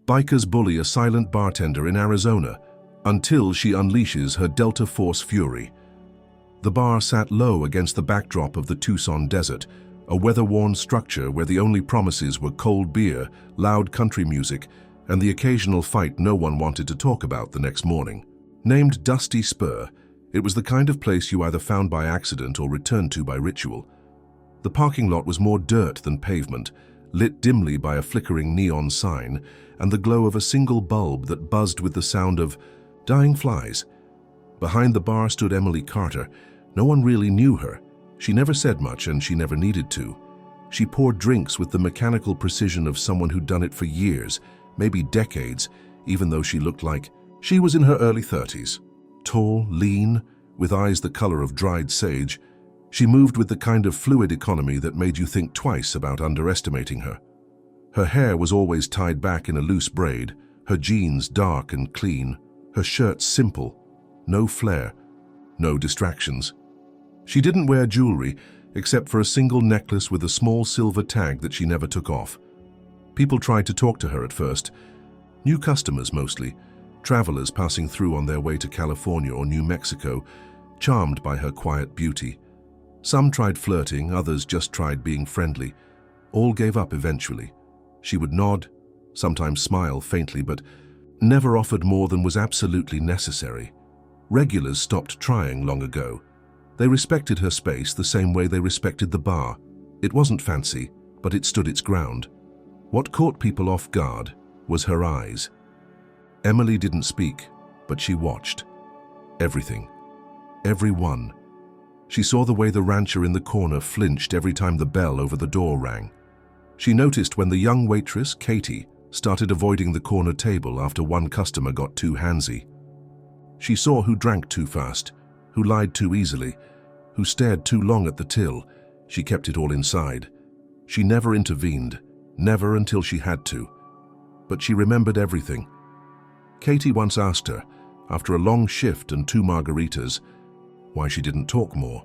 Bikers bully a silent bartender in Arizona until she unleashes her Delta Force fury. The bar sat low against the backdrop of the Tucson desert, a weather-worn structure where the only promises were cold beer, loud country music, and the occasional fight no one wanted to talk about the next morning. Named Dusty Spur, it was the kind of place you either found by accident or returned to by ritual. The parking lot was more dirt than pavement, lit dimly by a flickering neon sign and the glow of a single bulb that buzzed with the sound of dying flies. Behind the bar stood Emily Carter. No one really knew her. She never said much and she never needed to. She poured drinks with the mechanical precision of someone who'd done it for years, maybe decades, even though she looked like she was in her early 30s. Tall, lean, with eyes the color of dried sage, she moved with the kind of fluid economy that made you think twice about underestimating her. Her hair was always tied back in a loose braid, her jeans dark and clean, her shirt simple, no flair, no distractions. She didn't wear jewelry except for a single necklace with a small silver tag that she never took off. People tried to talk to her at first. New customers mostly, travelers passing through on their way to California or New Mexico, charmed by her quiet beauty. Some tried flirting, others just tried being friendly. All gave up eventually. She would nod, sometimes smile faintly, but never offered more than was absolutely necessary. Regulars stopped trying long ago. They respected her space the same way they respected the bar. It wasn't fancy, but it stood its ground. What caught people off guard was her eyes. Emily didn't speak, but she watched. Everything. Everyone. She saw the way the rancher in the corner flinched every time the bell over the door rang. She noticed when the young waitress, Katie, started avoiding the corner table after one customer got too handsy. She saw who drank too fast, who lied too easily, who stared too long at the till. She kept it all inside. She never intervened, never until she had to. But she remembered everything. Katie once asked her, after a long shift and 2 margaritas, why she didn't talk more.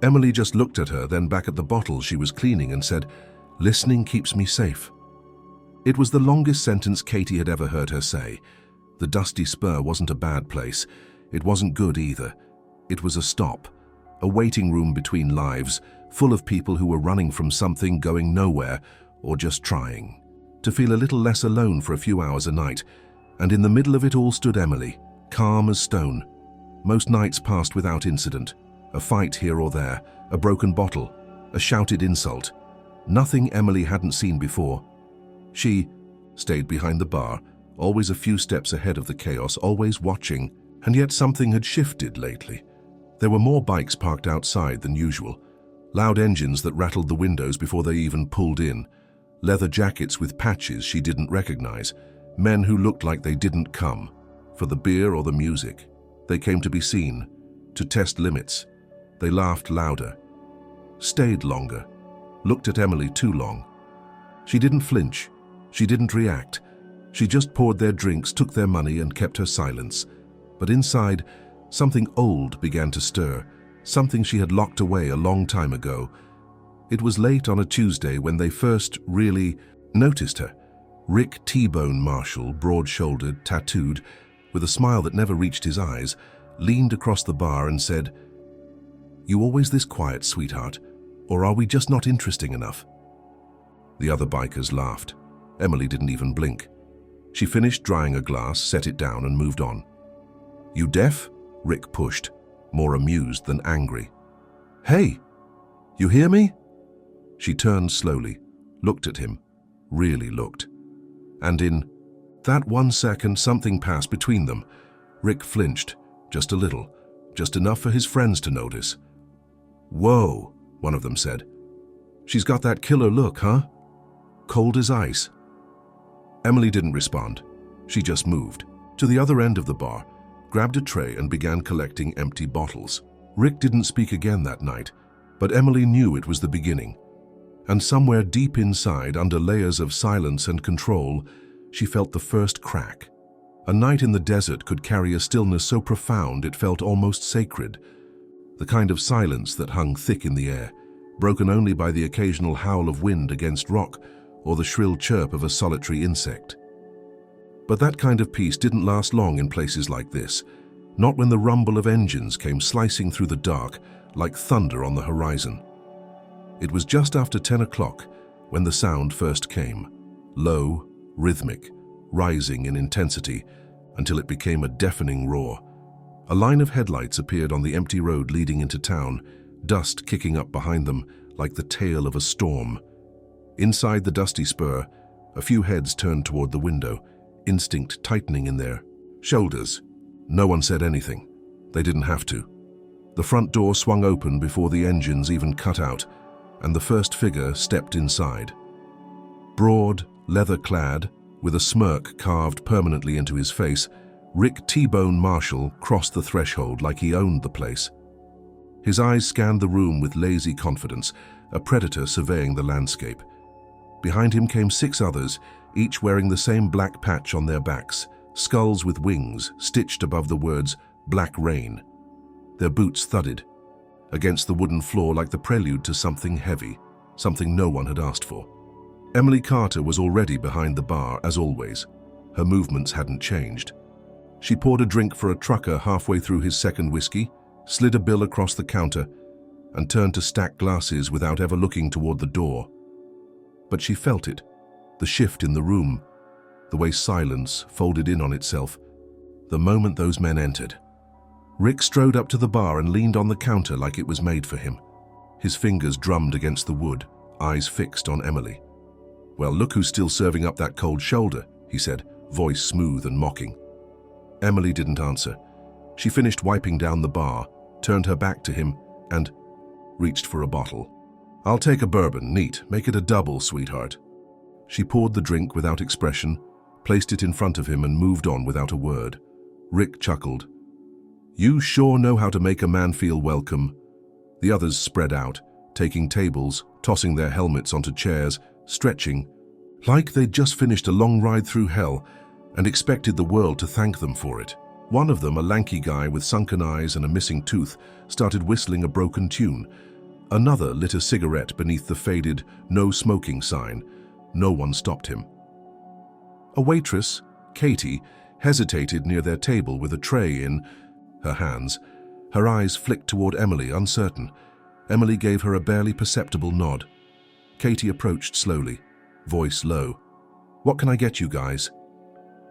Emily just looked at her, then back at the bottle she was cleaning and said, "Listening keeps me safe." It was the longest sentence Katie had ever heard her say. The Dusty Spur wasn't a bad place. It wasn't good either. It was a stop, a waiting room between lives, full of people who were running from something, going nowhere, or just trying to feel a little less alone for a few hours a night. And in the middle of it all stood Emily, calm as stone. Most nights passed without incident. A fight here or there, a broken bottle, a shouted insult. Nothing Emily hadn't seen before. She stayed behind the bar, always a few steps ahead of the chaos, always watching, and yet something had shifted lately. There were more bikes parked outside than usual, loud engines that rattled the windows before they even pulled in, leather jackets with patches she didn't recognize, men who looked like they didn't come for the beer or the music. They came to be seen, to test limits. They laughed louder, stayed longer, looked at Emily too long. She didn't flinch. She didn't react. She just poured their drinks, took their money, and kept her silence. But inside, something old began to stir, something she had locked away a long time ago. It was late on a Tuesday when they first really noticed her. Rick T-Bone Marshall, broad-shouldered, tattooed, with a smile that never reached his eyes, leaned across the bar and said, "You always this quiet, sweetheart, or are we just not interesting enough?" The other bikers laughed. Emily didn't even blink. She finished drying a glass, set it down, and moved on. "You deaf?" Rick pushed, more amused than angry. "Hey, you hear me?" She turned slowly, looked at him, really looked. And in that 1 second, something passed between them. Rick flinched, just a little, just enough for his friends to notice. "Whoa," one of them said. "She's got that killer look, huh? Cold as ice." Emily didn't respond. She just moved to the other end of the bar, grabbed a tray and began collecting empty bottles. Rick didn't speak again that night, but Emily knew it was the beginning. And somewhere deep inside, under layers of silence and control, she felt the first crack. A night in the desert could carry a stillness so profound it felt almost sacred. The kind of silence that hung thick in the air, broken only by the occasional howl of wind against rock or the shrill chirp of a solitary insect. But that kind of peace didn't last long in places like this, not when the rumble of engines came slicing through the dark like thunder on the horizon. It was just after 10 o'clock when the sound first came, low, rhythmic, rising in intensity until it became a deafening roar. A line of headlights appeared on the empty road leading into town, dust kicking up behind them like the tail of a storm. Inside the dusty spur, a few heads turned toward the window, instinct tightening in their shoulders. No one said anything. They didn't have to. The front door swung open before the engines even cut out, and the first figure stepped inside. Broad, leather-clad, with a smirk carved permanently into his face, Rick T-Bone Marshall crossed the threshold like he owned the place. His eyes scanned the room with lazy confidence, a predator surveying the landscape. Behind him came 6 others, each wearing the same black patch on their backs, skulls with wings stitched above the words "Black Rain." Their boots thudded against the wooden floor like the prelude to something heavy, something no one had asked for. Emily Carter was already behind the bar, as always. Her movements hadn't changed. She poured a drink for a trucker halfway through his second whiskey, slid a bill across the counter, and turned to stack glasses without ever looking toward the door. But she felt it, the shift in the room, the way silence folded in on itself, the moment those men entered. Rick strode up to the bar and leaned on the counter like it was made for him. His fingers drummed against the wood, eyes fixed on Emily. "Well, look who's still serving up that cold shoulder," he said, voice smooth and mocking. Emily didn't answer. She finished wiping down the bar, turned her back to him, and reached for a bottle. "I'll take a bourbon, neat. Make it a double, sweetheart." She poured the drink without expression, placed it in front of him and moved on without a word. Rick chuckled. "You sure know how to make a man feel welcome." The others spread out, taking tables, tossing their helmets onto chairs, stretching, like they'd just finished a long ride through hell and expected the world to thank them for it. One of them, a lanky guy with sunken eyes and a missing tooth, started whistling a broken tune. Another lit a cigarette beneath the faded "no smoking" sign. No one stopped him. A waitress, Katie, hesitated near their table with a tray in her hands. Her eyes flicked toward Emily, uncertain. Emily gave her a barely perceptible nod. Katie approached slowly, voice low. "What can I get you guys?"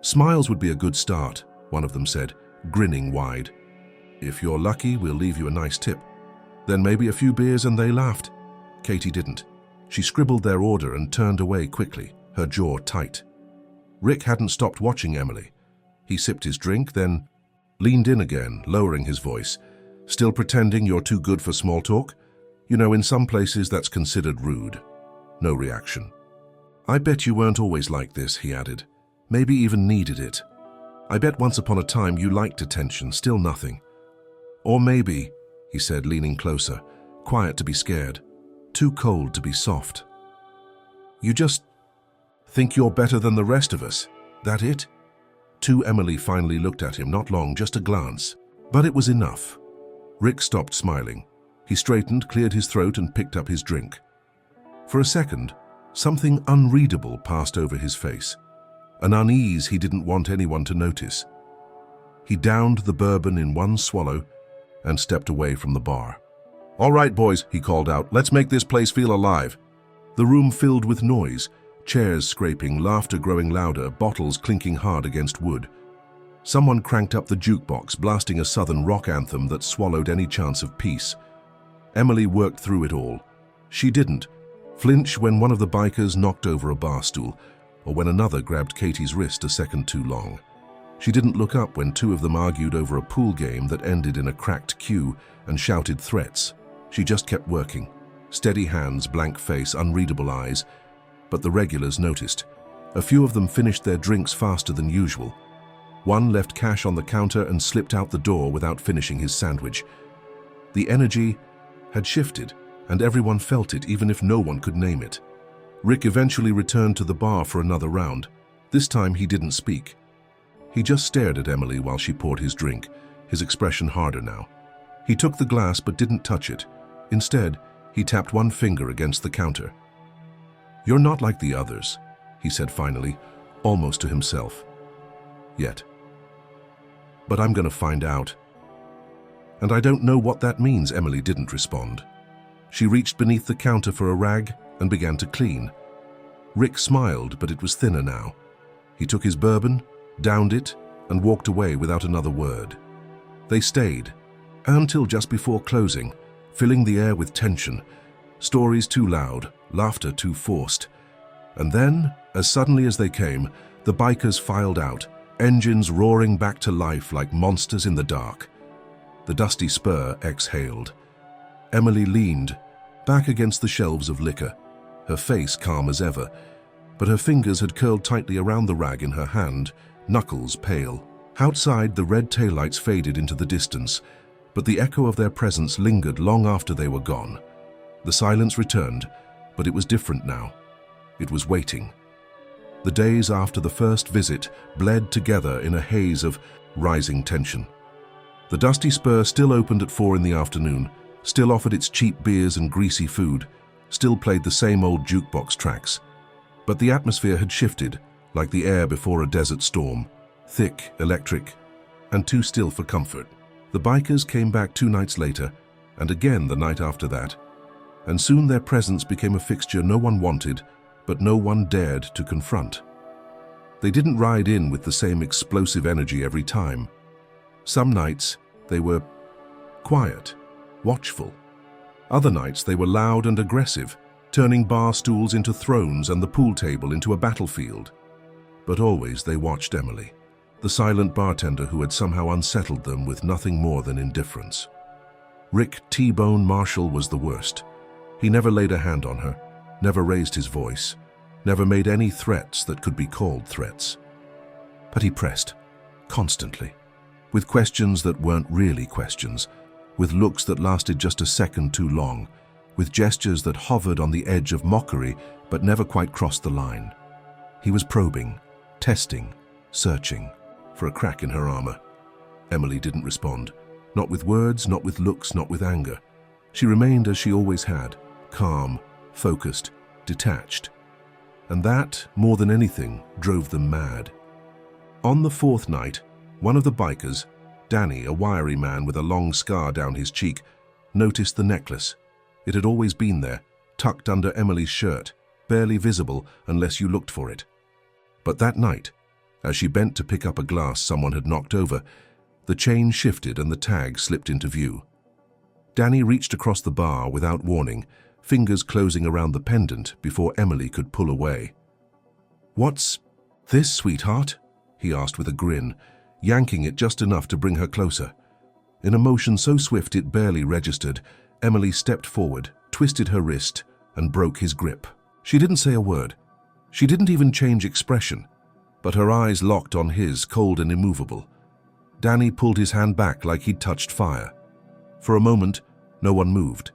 "Smiles would be a good start," one of them said, grinning wide. "If you're lucky, we'll leave you a nice tip." "Then maybe a few beers," and they laughed. Katie didn't. She scribbled their order and turned away quickly, her jaw tight. Rick hadn't stopped watching Emily. He sipped his drink, then leaned in again, lowering his voice. "Still pretending you're too good for small talk? You know, in some places that's considered rude." No reaction. "I bet you weren't always like this," he added. "Maybe even needed it. I bet once upon a time you liked attention, still nothing." "Or maybe," he said, leaning closer, quiet to be scared, too cold to be soft. "You just think you're better than the rest of us. That it?" Emily finally looked at him, not long, just a glance. But it was enough. Rick stopped smiling. He straightened, cleared his throat, and picked up his drink. For a second, something unreadable passed over his face, an unease he didn't want anyone to notice. He downed the bourbon in one swallow and stepped away from the bar. "All right, boys," he called out, "let's make this place feel alive." The room filled with noise, chairs scraping, laughter growing louder, bottles clinking hard against wood. Someone cranked up the jukebox, blasting a southern rock anthem that swallowed any chance of peace. Emily worked through it all. She didn't flinch when one of the bikers knocked over a bar stool, or when another grabbed Katie's wrist a second too long. She didn't look up when 2 of them argued over a pool game that ended in a cracked cue and shouted threats. She just kept working. Steady hands, blank face, unreadable eyes. But the regulars noticed. A few of them finished their drinks faster than usual. One left cash on the counter and slipped out the door without finishing his sandwich. The energy had shifted, and everyone felt it, even if no one could name it. Rick eventually returned to the bar for another round. This time he didn't speak. He just stared at Emily while she poured his drink, his expression harder now. He took the glass but didn't touch it. Instead, he tapped one finger against the counter. "You're not like the others," he said finally, almost to himself. Yet. But I'm going to find out. And I don't know what that means, Emily didn't respond. She reached beneath the counter for a rag and began to clean. Rick smiled, but it was thinner now. He took his bourbon, downed it, and walked away without another word. They stayed, until just before closing, filling the air with tension, stories too loud, laughter too forced. And then, as suddenly as they came, the bikers filed out, engines roaring back to life like monsters in the dark. The Dusty Spur exhaled. Emily leaned, back against the shelves of liquor, her face calm as ever, but her fingers had curled tightly around the rag in her hand, knuckles pale. Outside, the red taillights faded into the distance, but the echo of their presence lingered long after they were gone. The silence returned, but it was different now. It was waiting. The days after the first visit bled together in a haze of rising tension. The Dusty Spur still opened at 4 in the afternoon, still offered its cheap beers and greasy food, still played the same old jukebox tracks. But the atmosphere had shifted, like the air before a desert storm, thick, electric, and too still for comfort. The bikers came back 2 nights later, and again the night after that, and soon their presence became a fixture no one wanted, but no one dared to confront. They didn't ride in with the same explosive energy every time. Some nights, they were quiet, watchful. Other nights, they were loud and aggressive, turning bar stools into thrones and the pool table into a battlefield. But always they watched Emily, the silent bartender who had somehow unsettled them with nothing more than indifference. Rick T-Bone Marshall was the worst. He never laid a hand on her, never raised his voice, never made any threats that could be called threats. But he pressed, constantly, with questions that weren't really questions, with looks that lasted just a second too long, with gestures that hovered on the edge of mockery but never quite crossed the line. He was probing, testing, searching for a crack in her armor. Emily didn't respond, not with words, not with looks, not with anger. She remained as she always had, calm, focused, detached. And that, more than anything, drove them mad. On the 4th night, one of the bikers, Danny, a wiry man with a long scar down his cheek, noticed the necklace. It had always been there, tucked under Emily's shirt, barely visible unless you looked for it. But that night, as she bent to pick up a glass someone had knocked over, the chain shifted and the tag slipped into view. Danny reached across the bar without warning, fingers closing around the pendant before Emily could pull away. "What's this, sweetheart?" he asked with a grin, yanking it just enough to bring her closer. In a motion so swift it barely registered, Emily stepped forward, twisted her wrist, and broke his grip. She didn't say a word. She didn't even change expression, but her eyes locked on his, cold and immovable. Danny pulled his hand back like he'd touched fire. For a moment, no one moved.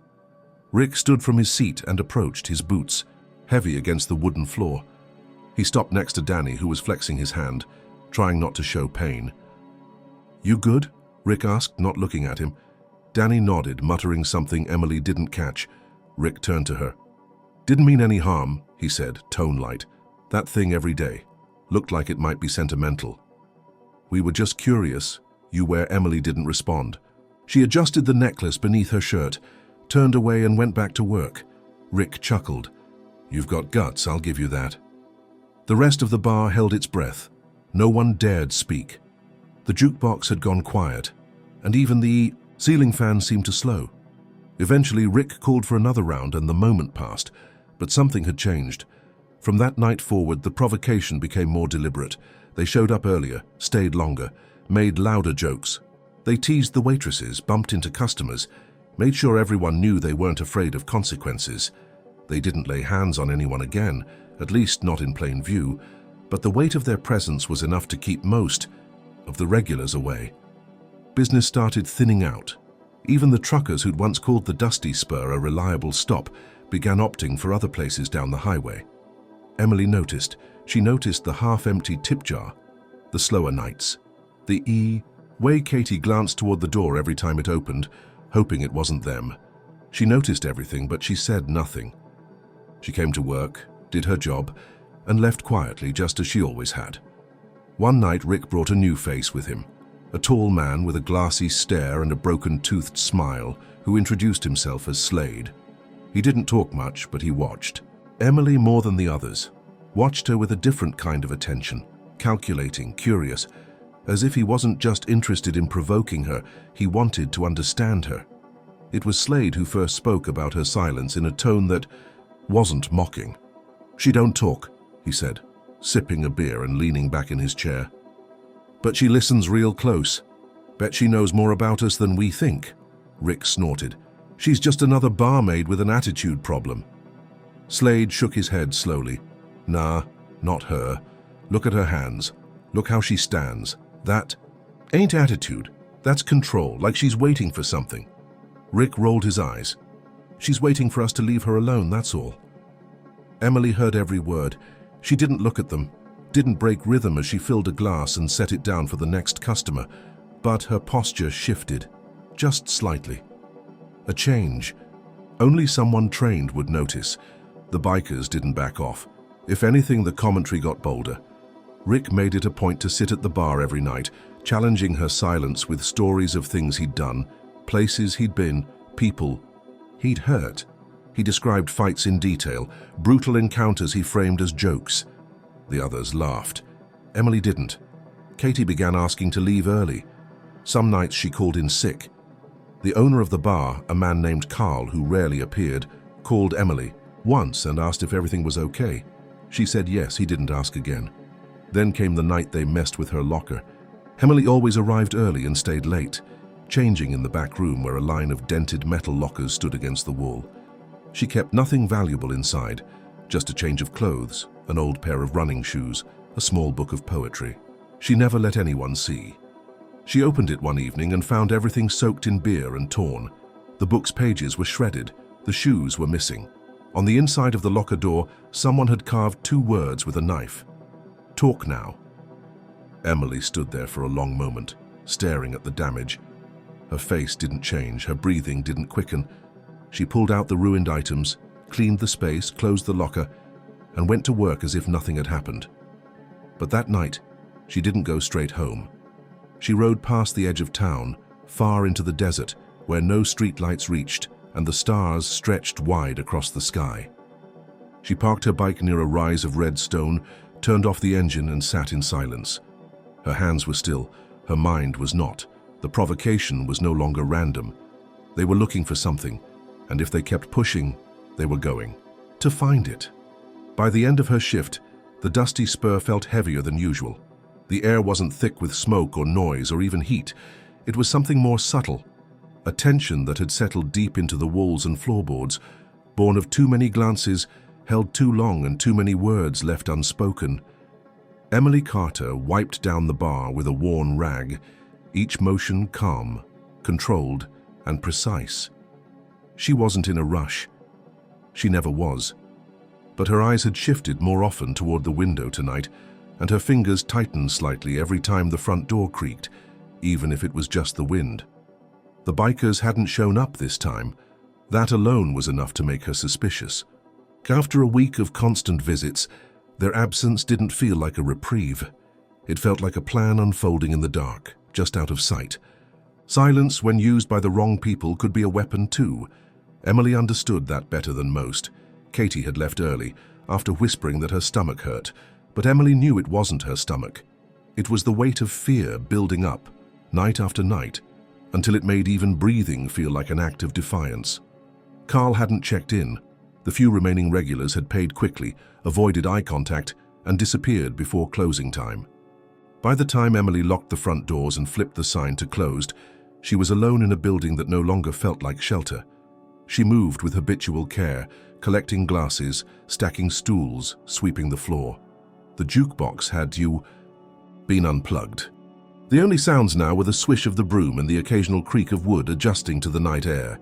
Rick stood from his seat and approached, his boots heavy against the wooden floor. He stopped next to Danny, who was flexing his hand, trying not to show pain. "You good?" Rick asked, not looking at him. Danny nodded, muttering something Emily didn't catch. Rick turned to her. "Didn't mean any harm," he said, tone light. "That thing every day. Looked like it might be sentimental." "We were just curious." Where Emily didn't respond. She adjusted the necklace beneath her shirt, turned away and went back to work. Rick chuckled. "You've got guts, I'll give you that." The rest of the bar held its breath. No one dared speak. The jukebox had gone quiet, and even the ceiling fan seemed to slow. Eventually, Rick called for another round and the moment passed, but something had changed. From that night forward, the provocation became more deliberate. They showed up earlier, stayed longer, made louder jokes. They teased the waitresses, bumped into customers, made sure everyone knew they weren't afraid of consequences. They didn't lay hands on anyone again, at least not in plain view, but the weight of their presence was enough to keep most of the regulars away. Business started thinning out. Even the truckers who'd once called the Dusty Spur a reliable stop began opting for other places down the highway. Emily noticed. She noticed the half-empty tip jar, the slower nights, the way Katie glanced toward the door every time it opened, hoping it wasn't them. She noticed everything, but she said nothing. She came to work, did her job, and left quietly just as she always had. One night, Rick brought a new face with him, a tall man with a glassy stare and a broken-toothed smile who introduced himself as Slade. He didn't talk much, but he watched. Emily, more than the others, watched her with a different kind of attention, calculating, curious, as if he wasn't just interested in provoking her, he wanted to understand her. It was Slade who first spoke about her silence in a tone that wasn't mocking. "She don't talk," he said, sipping a beer and leaning back in his chair. "But she listens real close. Bet she knows more about us than we think." Rick snorted. "She's just another barmaid with an attitude problem." Slade shook his head slowly. "Nah, not her. Look at her hands. Look how she stands. That ain't attitude. That's control, like she's waiting for something." Rick rolled his eyes. "She's waiting for us to leave her alone, that's all." Emily heard every word. She didn't look at them, didn't break rhythm as she filled a glass and set it down for the next customer, but her posture shifted, just slightly. A change. Only someone trained would notice. The bikers didn't back off. If anything, the commentary got bolder. Rick made it a point to sit at the bar every night, challenging her silence with stories of things he'd done, places he'd been, people he'd hurt. He described fights in detail, brutal encounters he framed as jokes. The others laughed. Emily didn't. Katie began asking to leave early. Some nights she called in sick. The owner of the bar, a man named Carl who rarely appeared, called Emily once and asked if everything was okay. She said yes, he didn't ask again. Then came the night they messed with her locker. Emily always arrived early and stayed late, changing in the back room where a line of dented metal lockers stood against the wall. She kept nothing valuable inside, just a change of clothes, an old pair of running shoes, a small book of poetry. She never let anyone see. She opened it one evening and found everything soaked in beer and torn. The book's pages were shredded, the shoes were missing. On the inside of the locker door, someone had carved 2 words with a knife. "Talk now." Emily stood there for a long moment, staring at the damage. Her face didn't change, her breathing didn't quicken. She pulled out the ruined items, cleaned the space, closed the locker, and went to work as if nothing had happened. But that night, she didn't go straight home. She rode past the edge of town, far into the desert, where no streetlights reached and the stars stretched wide across the sky. She parked her bike near a rise of red stone, turned off the engine and sat in silence. Her hands were still, her mind was not. The provocation was no longer random. They were looking for something, and if they kept pushing, they were going to find it. By the end of her shift, the dusty spur felt heavier than usual. The air wasn't thick with smoke or noise or even heat. It was something more subtle, a tension that had settled deep into the walls and floorboards, born of too many glances held too long and too many words left unspoken. Emily Carter wiped down the bar with a worn rag, each motion calm, controlled, and precise. She wasn't in a rush. She never was. But her eyes had shifted more often toward the window tonight, and her fingers tightened slightly every time the front door creaked, even if it was just the wind. The bikers hadn't shown up this time. That alone was enough to make her suspicious. After a week of constant visits, their absence didn't feel like a reprieve. It felt like a plan unfolding in the dark, just out of sight. Silence, when used by the wrong people, could be a weapon too. Emily understood that better than most. Katie had left early, after whispering that her stomach hurt, but Emily knew it wasn't her stomach. It was the weight of fear building up, night after night, until it made even breathing feel like an act of defiance. Carl hadn't checked in. The few remaining regulars had paid quickly, avoided eye contact, and disappeared before closing time. By the time Emily locked the front doors and flipped the sign to closed, she was alone in a building that no longer felt like shelter. She moved with habitual care, collecting glasses, stacking stools, sweeping the floor. The jukebox had been unplugged. The only sounds now were the swish of the broom and the occasional creak of wood adjusting to the night air.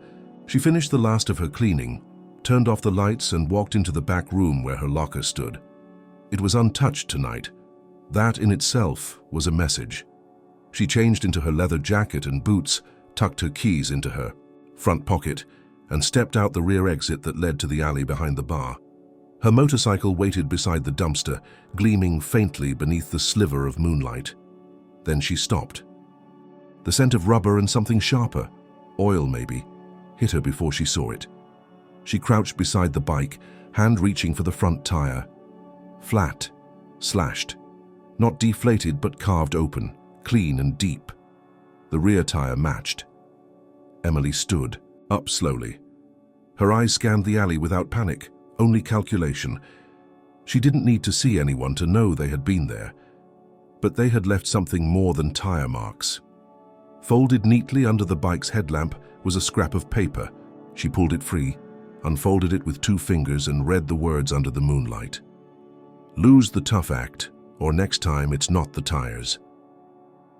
She finished the last of her cleaning, turned off the lights and walked into the back room where her locker stood. It was untouched tonight. That in itself was a message. She changed into her leather jacket and boots, tucked her keys into her front pocket, and stepped out the rear exit that led to the alley behind the bar. Her motorcycle waited beside the dumpster, gleaming faintly beneath the sliver of moonlight. Then she stopped. The scent of rubber and something sharper, oil maybe, hit her before she saw it. She crouched beside the bike, hand reaching for the front tire. Flat, slashed, not deflated but carved open, clean and deep. The rear tire matched. Emily stood, up slowly. Her eyes scanned the alley without panic, only calculation. She didn't need to see anyone to know they had been there. But they had left something more than tire marks. Folded neatly under the bike's headlamp was a scrap of paper. She pulled it free, unfolded it with 2 fingers and read the words under the moonlight. Lose the tough act, or next time it's not the tires.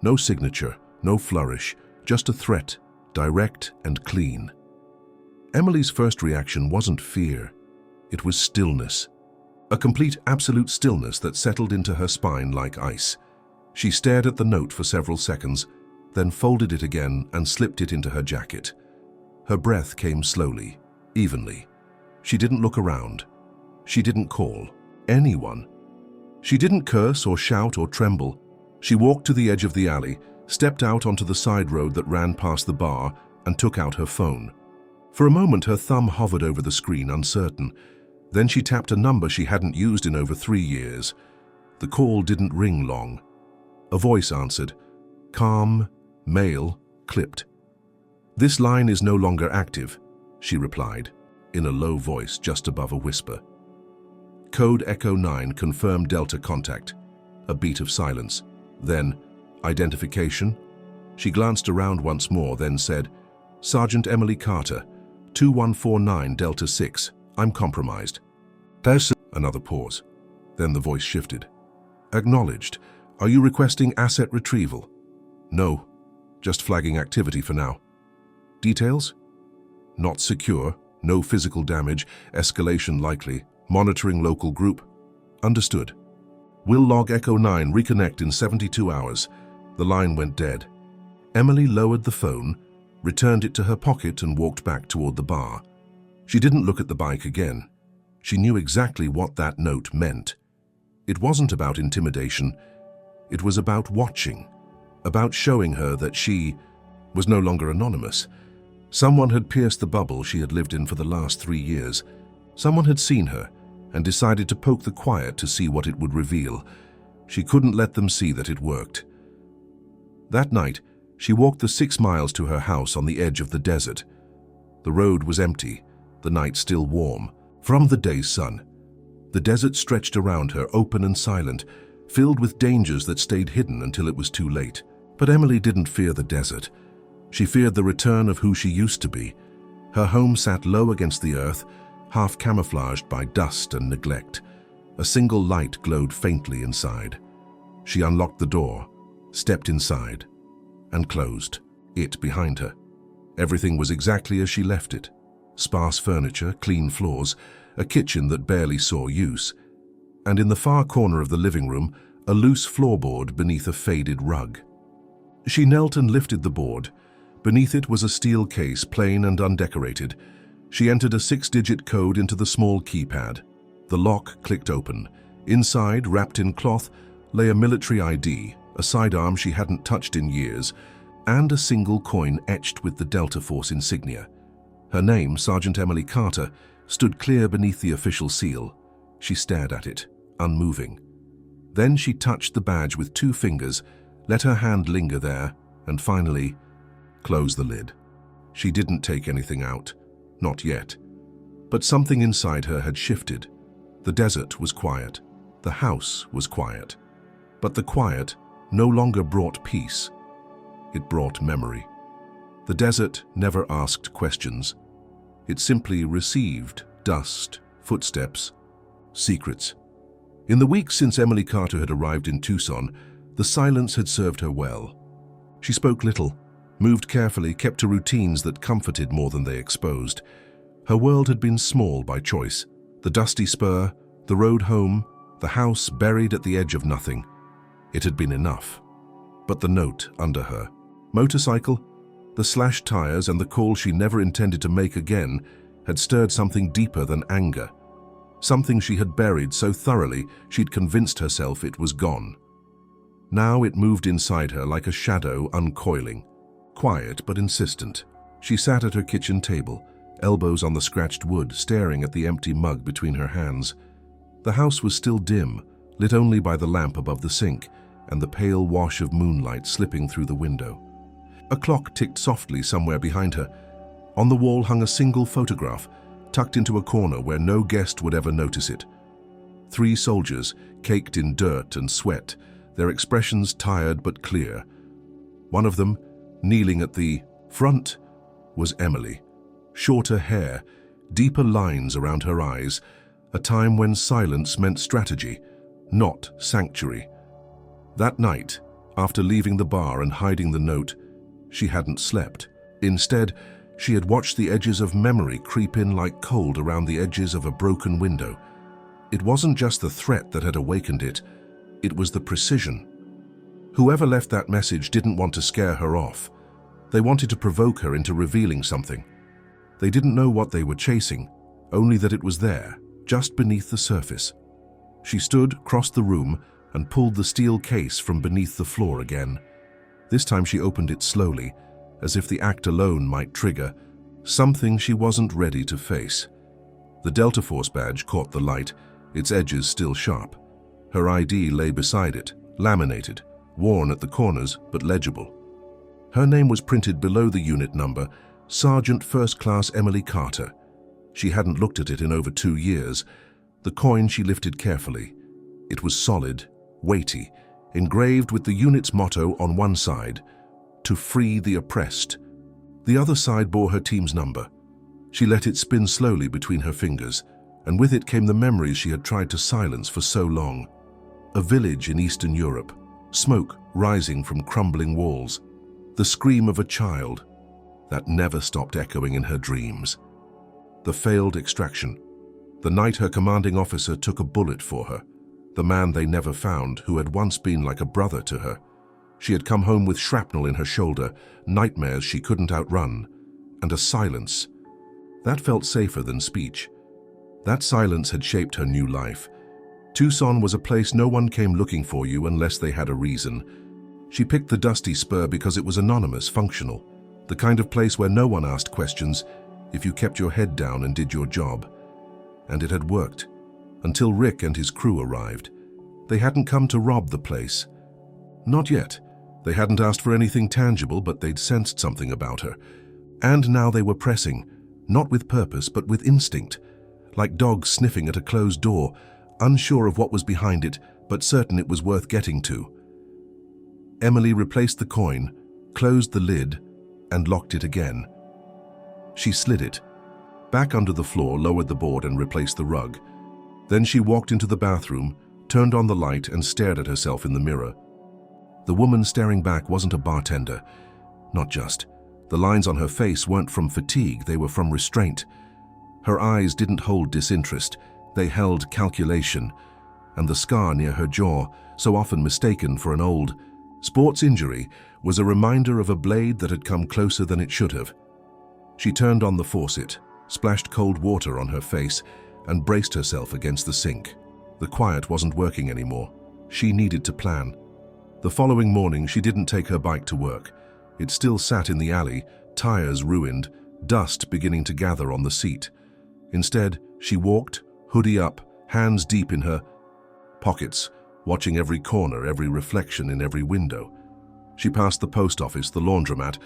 No signature, no flourish, just a threat, direct and clean. Emily's first reaction wasn't fear. It was stillness. A complete, absolute stillness that settled into her spine like ice. She stared at the note for several seconds, then folded it again and slipped it into her jacket. Her breath came slowly, evenly. She didn't look around. She didn't call anyone. She didn't curse or shout or tremble. She walked to the edge of the alley, stepped out onto the side road that ran past the bar, and took out her phone. For a moment, her thumb hovered over the screen, uncertain. Then she tapped a number she hadn't used in over 3 years. The call didn't ring long. A voice answered. Calm, male, clipped. "This line is no longer active," she replied, in a low voice just above a whisper. Code Echo 9 confirmed Delta contact. A beat of silence. Then, identification? She glanced around once more, then said, "Sergeant Emily Carter, 2149 Delta 6. I'm compromised." There's another pause. Then the voice shifted. "Acknowledged. Are you requesting asset retrieval?" "No. Just flagging activity for now." "Details?" "Not secure. No physical damage. Escalation likely. Monitoring local group." "Understood. We'll log Echo 9, reconnect in 72 hours. The line went dead. Emily lowered the phone, returned it to her pocket and walked back toward the bar. She didn't look at the bike again. She knew exactly what that note meant. It wasn't about intimidation. It was about watching, about showing her that she was no longer anonymous. Someone had pierced the bubble she had lived in for the last 3 years. Someone had seen her and decided to poke the quiet to see what it would reveal. She couldn't let them see that it worked. That night, she walked the 6 miles to her house on the edge of the desert. The road was empty, the night still warm, from the day's sun. The desert stretched around her, open and silent, filled with dangers that stayed hidden until it was too late. But Emily didn't fear the desert. She feared the return of who she used to be. Her home sat low against the earth, half camouflaged by dust and neglect. A single light glowed faintly inside. She unlocked the door, stepped inside, and closed it behind her. Everything was exactly as she left it. Sparse furniture, clean floors, a kitchen that barely saw use, and in the far corner of the living room, a loose floorboard beneath a faded rug. She knelt and lifted the board. Beneath it was a steel case, plain and undecorated. She entered a 6-digit code into the small keypad. The lock clicked open. Inside, wrapped in cloth, lay a military ID, a sidearm she hadn't touched in years, and a single coin etched with the Delta Force insignia. Her name, Sergeant Emily Carter, stood clear beneath the official seal. She stared at it, unmoving. Then she touched the badge with 2 fingers, let her hand linger there, and finally closed the lid. She didn't take anything out. Not yet. But something inside her had shifted. The desert was quiet. The house was quiet. But the quiet no longer brought peace. It brought memory. The desert never asked questions. It simply received dust, footsteps, secrets. In the weeks since Emily Carter had arrived in Tucson, the silence had served her well. She spoke little, moved carefully, kept to routines that comforted more than they exposed. Her world had been small by choice. The dusty spur, the road home, the house buried at the edge of nothing. It had been enough. But the note under her, motorcycle, the slashed tires and the call she never intended to make again had stirred something deeper than anger. something she had buried so thoroughly she'd convinced herself it was gone. Now it moved inside her like a shadow uncoiling, quiet but insistent. She sat at her kitchen table, elbows on the scratched wood, staring at the empty mug between her hands. The house was still dim, lit only by the lamp above the sink and the pale wash of moonlight slipping through the window. A clock ticked softly somewhere behind her. On the wall hung a single photograph, tucked into a corner where no guest would ever notice it. 3 soldiers, caked in dirt and sweat, their expressions tired but clear. One of them, kneeling at the front, was Emily. Shorter hair, deeper lines around her eyes, a time when silence meant strategy, not sanctuary. That night, after leaving the bar and hiding the note, she hadn't slept. Instead, she had watched the edges of memory creep in like cold around the edges of a broken window. It wasn't just the threat that had awakened it, it was the precision. Whoever left that message didn't want to scare her off. They wanted to provoke her into revealing something. They didn't know what they were chasing, only that it was there, just beneath the surface. She stood, crossed the room, and pulled the steel case from beneath the floor again. This time she opened it slowly, as if the act alone might trigger something she wasn't ready to face. The Delta Force badge caught the light, its edges still sharp. Her ID lay beside it, laminated, worn at the corners but legible. Her name was printed below the unit number, Sergeant First Class Emily Carter. She hadn't looked at it in over 2 years. The coin she lifted carefully. It was solid, weighty, engraved with the unit's motto on one side, "To free the oppressed." The other side bore her team's number. She let it spin slowly between her fingers, and with it came the memories she had tried to silence for so long. A village in Eastern Europe, smoke rising from crumbling walls, the scream of a child that never stopped echoing in her dreams. The failed extraction, the night her commanding officer took a bullet for her, the man they never found who had once been like a brother to her. She had come home with shrapnel in her shoulder, nightmares she couldn't outrun, and a silence. That felt safer than speech. That silence had shaped her new life. Tucson was a place no one came looking for you unless they had a reason. She picked the dusty spur because it was anonymous, functional, the kind of place where no one asked questions if you kept your head down and did your job. And it had worked, until Rick and his crew arrived. They hadn't come to rob the place. Not yet. They hadn't asked for anything tangible, but they'd sensed something about her. And now they were pressing, not with purpose, but with instinct, like dogs sniffing at a closed door, unsure of what was behind it, but certain it was worth getting to. Emily replaced the coin, closed the lid, and locked it again. She slid it back under the floor, lowered the board, and replaced the rug. Then she walked into the bathroom, turned on the light, and stared at herself in the mirror. The woman staring back wasn't a bartender. Not just. The lines on her face weren't from fatigue, they were from restraint. Her eyes didn't hold disinterest, they held calculation. And the scar near her jaw, so often mistaken for an old sports injury, was a reminder of a blade that had come closer than it should have. She turned on the faucet, splashed cold water on her face, and braced herself against the sink. The quiet wasn't working anymore. She needed to plan. The following morning, she didn't take her bike to work. It still sat in the alley, tires ruined, dust beginning to gather on the seat. Instead, she walked, hoodie up, hands deep in her pockets, watching every corner, every reflection in every window. She passed the post office, the laundromat,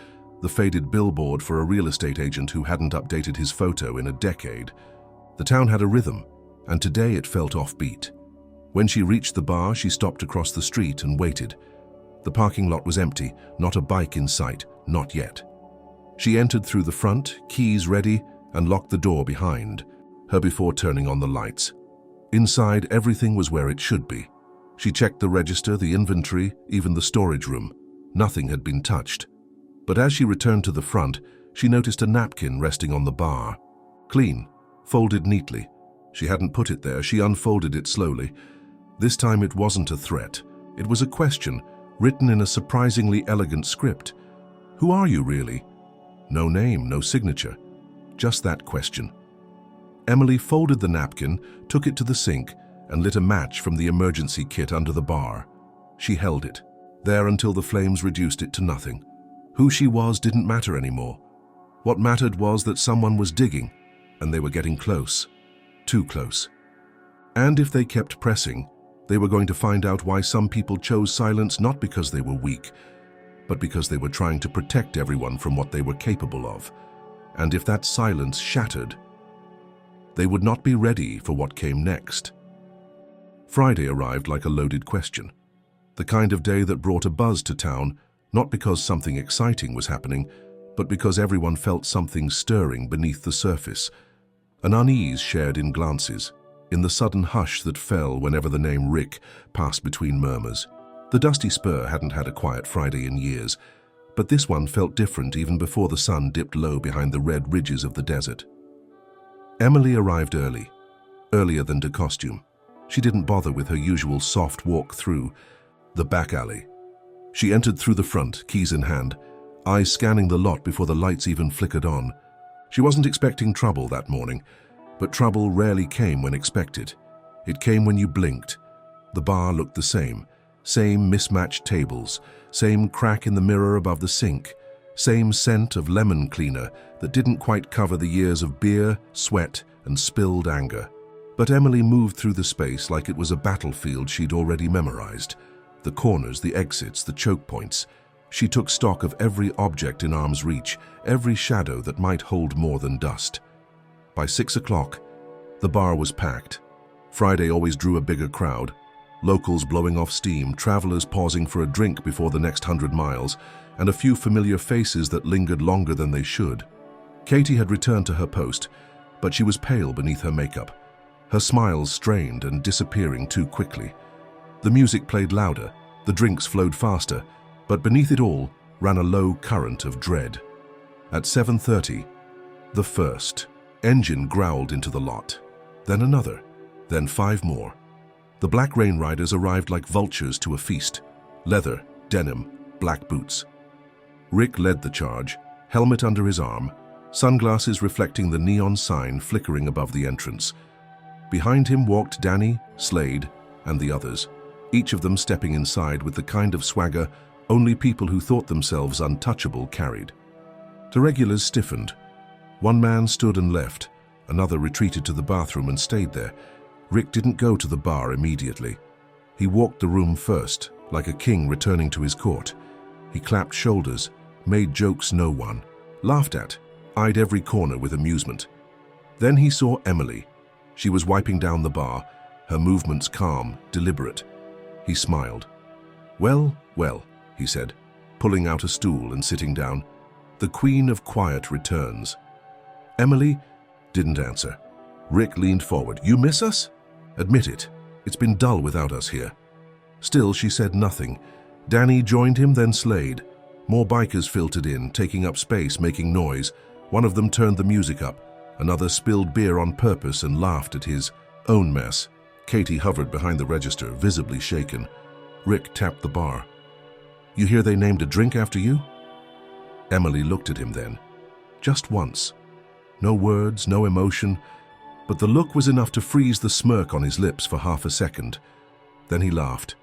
the faded billboard for a real estate agent who hadn't updated his photo in a decade. The town had a rhythm, and today it felt offbeat. When she reached the bar, she stopped across the street and waited. The parking lot was empty, not a bike in sight, not yet. She entered through the front, keys ready, and locked the door behind her before turning on the lights. Inside, everything was where it should be. She checked the register, the inventory, even the storage room. Nothing had been touched. But as she returned to the front, she noticed a napkin resting on the bar. Clean, folded neatly. She hadn't put it there, she unfolded it slowly. This time it wasn't a threat. It was a question, written in a surprisingly elegant script. Who are you really? No name, no signature. Just that question. Emily folded the napkin, took it to the sink, and lit a match from the emergency kit under the bar. She held it, there until the flames reduced it to nothing. Who she was didn't matter anymore. What mattered was that someone was digging, and they were getting close. Too close. And if they kept pressing, they were going to find out why some people chose silence not because they were weak, but because they were trying to protect everyone from what they were capable of. And if that silence shattered, they would not be ready for what came next. Friday arrived like a loaded question. The kind of day that brought a buzz to town, not because something exciting was happening, but because everyone felt something stirring beneath the surface. An unease shared in glances, in the sudden hush that fell whenever the name Rick passed between murmurs. The Dusty Spur hadn't had a quiet Friday in years, but this one felt different even before the sun dipped low behind the red ridges of the desert. Emily arrived early, earlier than de costume. She didn't bother with her usual soft walk through the back alley. She entered through the front, keys in hand, eyes scanning the lot before the lights even flickered on. She wasn't expecting trouble that morning, but trouble rarely came when expected. It came when you blinked. The bar looked the same mismatched tables, same crack in the mirror above the sink, same scent of lemon cleaner that didn't quite cover the years of beer, sweat, and spilled anger. But Emily moved through the space like it was a battlefield she'd already memorized. The corners, the exits, the choke points. She took stock of every object in arm's reach, every shadow that might hold more than dust. By 6 o'clock, the bar was packed. Friday always drew a bigger crowd. Locals blowing off steam, travelers pausing for a drink before the next 100 miles, and a few familiar faces that lingered longer than they should. Katie had returned to her post, but she was pale beneath her makeup, her smiles strained and disappearing too quickly. The music played louder, the drinks flowed faster, but beneath it all ran a low current of dread. At 7:30, the first engine growled into the lot, then another, then 5 more. The Black Rain Riders arrived like vultures to a feast. Leather, denim, black boots. Rick led the charge, helmet under his arm, sunglasses reflecting the neon sign flickering above the entrance. Behind him walked Danny, Slade, and the others, each of them stepping inside with the kind of swagger only people who thought themselves untouchable carried. The regulars stiffened. One man stood and left, another retreated to the bathroom and stayed there. Rick didn't go to the bar immediately. He walked the room first, like a king returning to his court. He clapped shoulders, made jokes no one, laughed at, eyed every corner with amusement. Then he saw Emily. She was wiping down the bar, her movements calm, deliberate. He smiled. "Well, well," he said, pulling out a stool and sitting down. "The Queen of Quiet returns." Emily didn't answer. Rick leaned forward. "You miss us? Admit it. It's been dull without us here." Still, she said nothing. Danny joined him, then Slade. More bikers filtered in, taking up space, making noise. One of them turned the music up. Another spilled beer on purpose and laughed at his own mess. Katie hovered behind the register, visibly shaken. Rick tapped the bar. "You hear they named a drink after you?" Emily looked at him then. Just once. No words, no emotion, but the look was enough to freeze the smirk on his lips for half a second. Then he laughed.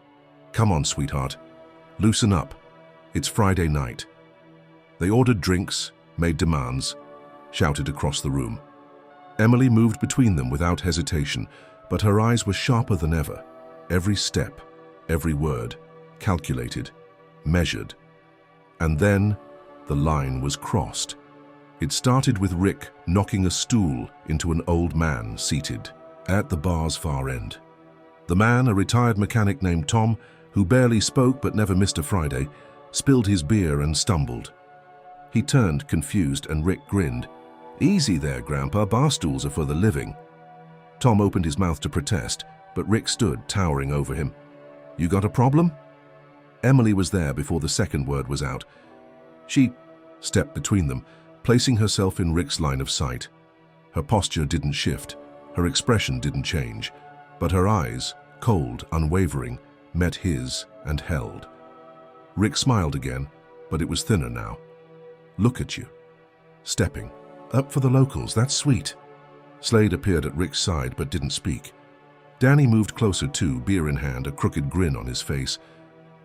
"Come on, sweetheart. Loosen up. It's Friday night." They ordered drinks, made demands, shouted across the room. Emily moved between them without hesitation, but her eyes were sharper than ever. Every step, every word, calculated, measured. And then the line was crossed. It started with Rick knocking a stool into an old man seated at the bar's far end. The man, a retired mechanic named Tom, who barely spoke but never missed a Friday, spilled his beer and stumbled. He turned, confused, and Rick grinned. "Easy there, Grandpa, bar stools are for the living." Tom opened his mouth to protest, but Rick stood, towering over him. "You got a problem?" Emily was there before the second word was out. She stepped between them, placing herself in Rick's line of sight. Her posture didn't shift, her expression didn't change, but her eyes, cold, unwavering, met his and held. Rick smiled again, but it was thinner now. "Look at you. Stepping. Up for the locals, that's sweet." Slade appeared at Rick's side but didn't speak. Danny moved closer too, beer in hand, a crooked grin on his face.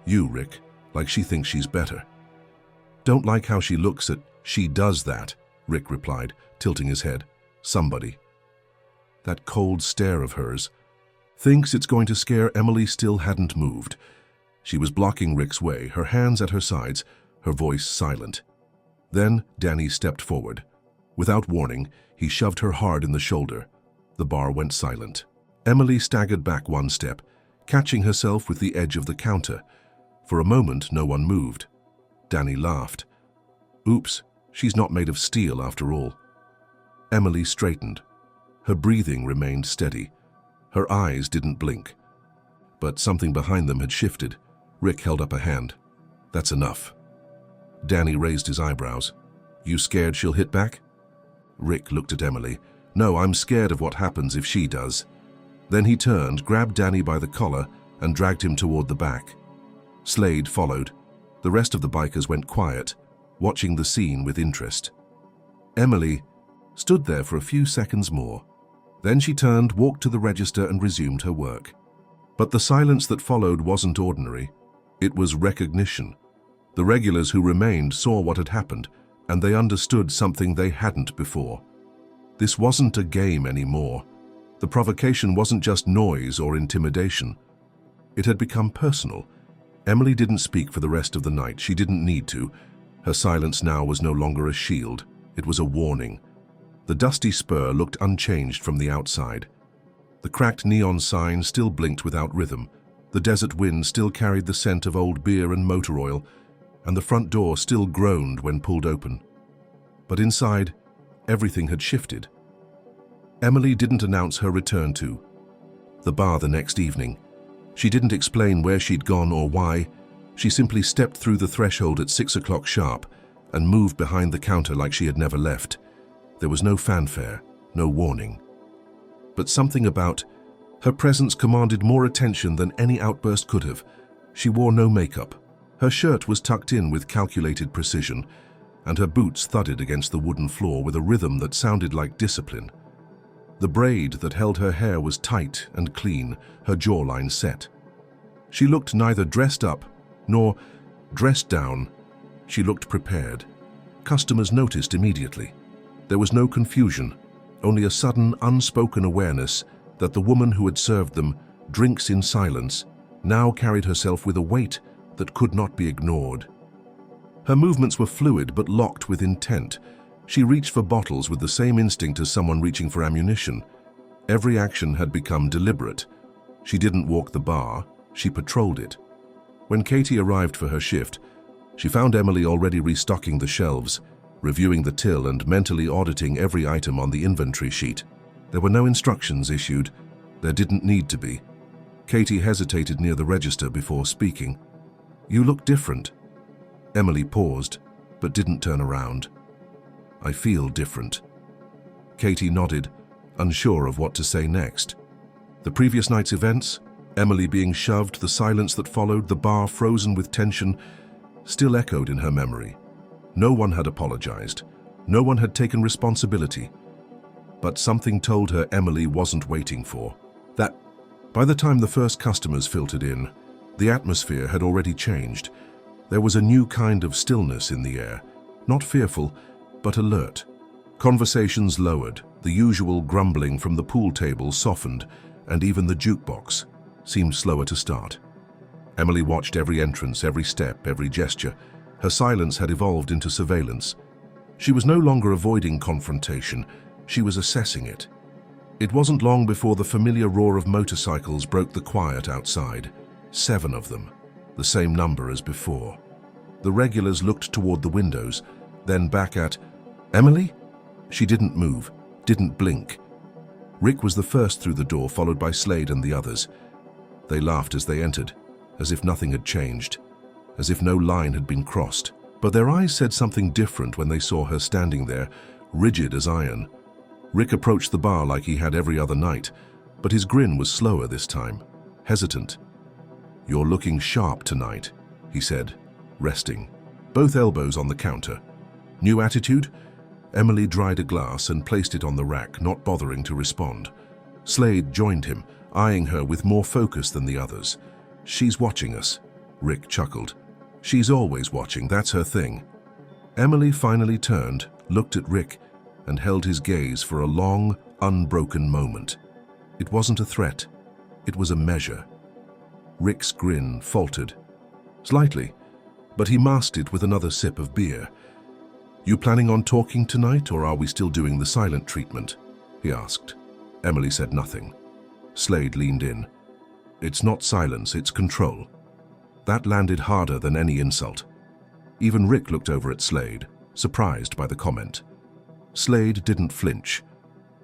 "You, Rick, like she thinks she's better." "Don't like how she looks at she does that," Rick replied, tilting his head. "Somebody." That cold stare of hers. Thinks it's going to scare Emily still hadn't moved. She was blocking Rick's way, her hands at her sides, her voice silent. Then Danny stepped forward. Without warning, he shoved her hard in the shoulder. The bar went silent. Emily staggered back one step, catching herself with the edge of the counter. For a moment, no one moved. Danny laughed. "Oops, she's not made of steel after all." Emily straightened. Her breathing remained steady. Her eyes didn't blink. But something behind them had shifted. Rick held up a hand. "That's enough." Danny raised his eyebrows. "You scared she'll hit back?" Rick looked at Emily. "No, I'm scared of what happens if she does." Then he turned, grabbed Danny by the collar, and dragged him toward the back. Slade followed. The rest of the bikers went quiet, watching the scene with interest. Emily stood there for a few seconds more. Then she turned, walked to the register, and resumed her work. But the silence that followed wasn't ordinary. It was recognition. The regulars who remained saw what had happened, and they understood something they hadn't before. This wasn't a game anymore. The provocation wasn't just noise or intimidation. It had become personal. Emily didn't speak for the rest of the night. She didn't need to. Her silence now was no longer a shield. It was a warning. The dusty spur looked unchanged from the outside. The cracked neon sign still blinked without rhythm. The desert wind still carried the scent of old beer and motor oil, and the front door still groaned when pulled open. But inside, everything had shifted. Emily didn't announce her return to the bar the next evening. She didn't explain where she'd gone or why. She simply stepped through the threshold at 6 o'clock sharp and moved behind the counter like she had never left. There was no fanfare, no warning. But something about her presence commanded more attention than any outburst could have. She wore no makeup. Her shirt was tucked in with calculated precision, and her boots thudded against the wooden floor with a rhythm that sounded like discipline. The braid that held her hair was tight and clean, her jawline set. She looked neither dressed up nor dressed down. She looked prepared. Customers noticed immediately. There was no confusion, only a sudden, unspoken awareness that the woman who had served them drinks in silence now carried herself with a weight that could not be ignored. Her movements were fluid but locked with intent. She reached for bottles with the same instinct as someone reaching for ammunition. Every action had become deliberate. She didn't walk the bar, she patrolled it. When Katie arrived for her shift, she found Emily already restocking the shelves, reviewing the till and mentally auditing every item on the inventory sheet. There were no instructions issued. There didn't need to be. Katie hesitated near the register before speaking. "You look different." Emily paused, but didn't turn around. "I feel different." Katie nodded, unsure of what to say next. The previous night's events, Emily being shoved, the silence that followed, the bar frozen with tension, still echoed in her memory. No one had apologized. No one had taken responsibility. But something told her Emily wasn't waiting for. That, by the time the first customers filtered in, the atmosphere had already changed. There was a new kind of stillness in the air, not fearful, but alert. Conversations lowered, the usual grumbling from the pool table softened, and even the jukebox seemed slower to start. Emily watched every entrance, every step, every gesture. Her silence had evolved into surveillance. She was no longer avoiding confrontation, she was assessing it. It wasn't long before the familiar roar of motorcycles broke the quiet outside. 7 of them, the same number as before. The regulars looked toward the windows, then back at Emily. She didn't move, didn't blink. Rick was the first through the door, followed by Slade and the others. They laughed as they entered, as if nothing had changed, as if no line had been crossed. But their eyes said something different when they saw her standing there, rigid as iron. Rick approached the bar like he had every other night, but his grin was slower this time, hesitant. "You're looking sharp tonight," he said, resting, both elbows on the counter. "New attitude?" Emily dried a glass and placed it on the rack, not bothering to respond. Slade joined him, eyeing her with more focus than the others. "She's watching us," Rick chuckled. "She's always watching, that's her thing." Emily finally turned, looked at Rick, and held his gaze for a long, unbroken moment. It wasn't a threat. It was a measure. Rick's grin faltered. Slightly, but he masked it with another sip of beer. "You planning on talking tonight, or are we still doing the silent treatment?" he asked. Emily said nothing. Slade leaned in. "It's not silence, it's control." That landed harder than any insult. Even Rick looked over at Slade, surprised by the comment. Slade didn't flinch.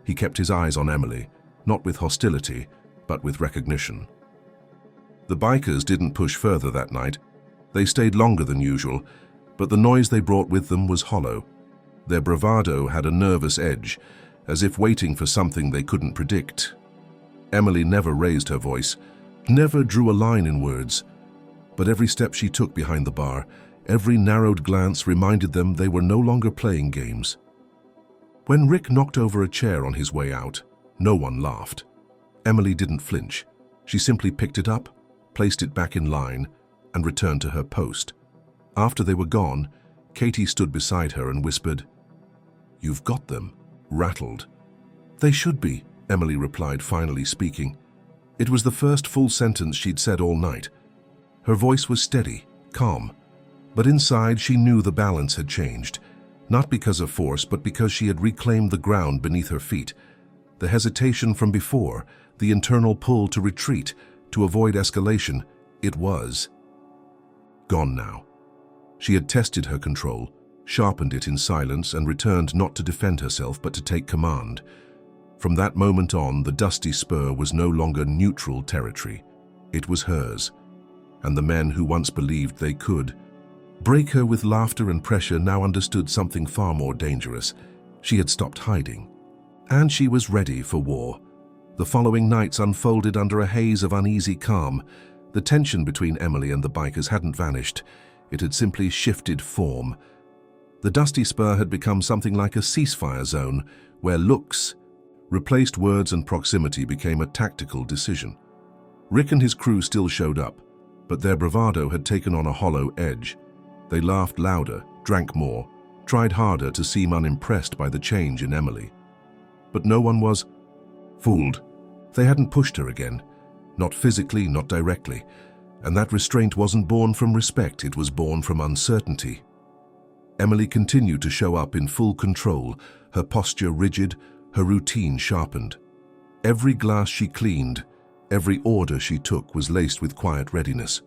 He kept his eyes on Emily, not with hostility, but with recognition. The bikers didn't push further that night. They stayed longer than usual, but the noise they brought with them was hollow. Their bravado had a nervous edge, as if waiting for something they couldn't predict. Emily never raised her voice, never drew a line in words, but every step she took behind the bar, every narrowed glance reminded them they were no longer playing games. When Rick knocked over a chair on his way out, no one laughed. Emily didn't flinch. She simply picked it up, placed it back in line, and returned to her post. After they were gone, Katie stood beside her and whispered, "You've got them," rattled. "They should be," Emily replied, finally speaking. It was the first full sentence she'd said all night. Her voice was steady, calm, but inside she knew the balance had changed, not because of force, but because she had reclaimed the ground beneath her feet. The hesitation from before, the internal pull to retreat, to avoid escalation, it was gone now. She had tested her control, sharpened it in silence, and returned not to defend herself but to take command. From that moment on, the dusty spur was no longer neutral territory. It was hers, and the men who once believed they could break her with laughter and pressure now understood something far more dangerous. She had stopped hiding, and she was ready for war. The following nights unfolded under a haze of uneasy calm. The tension between Emily and the bikers hadn't vanished. It had simply shifted form. The dusty spur had become something like a ceasefire zone, where looks replaced words and proximity became a tactical decision. Rick and his crew still showed up, but their bravado had taken on a hollow edge. They laughed louder, drank more, tried harder to seem unimpressed by the change in Emily. But no one was fooled. They hadn't pushed her again, not physically, not directly, and that restraint wasn't born from respect, it was born from uncertainty. Emily continued to show up in full control, her posture rigid, her routine sharpened. Every glass she cleaned, every order she took was laced with quiet readiness.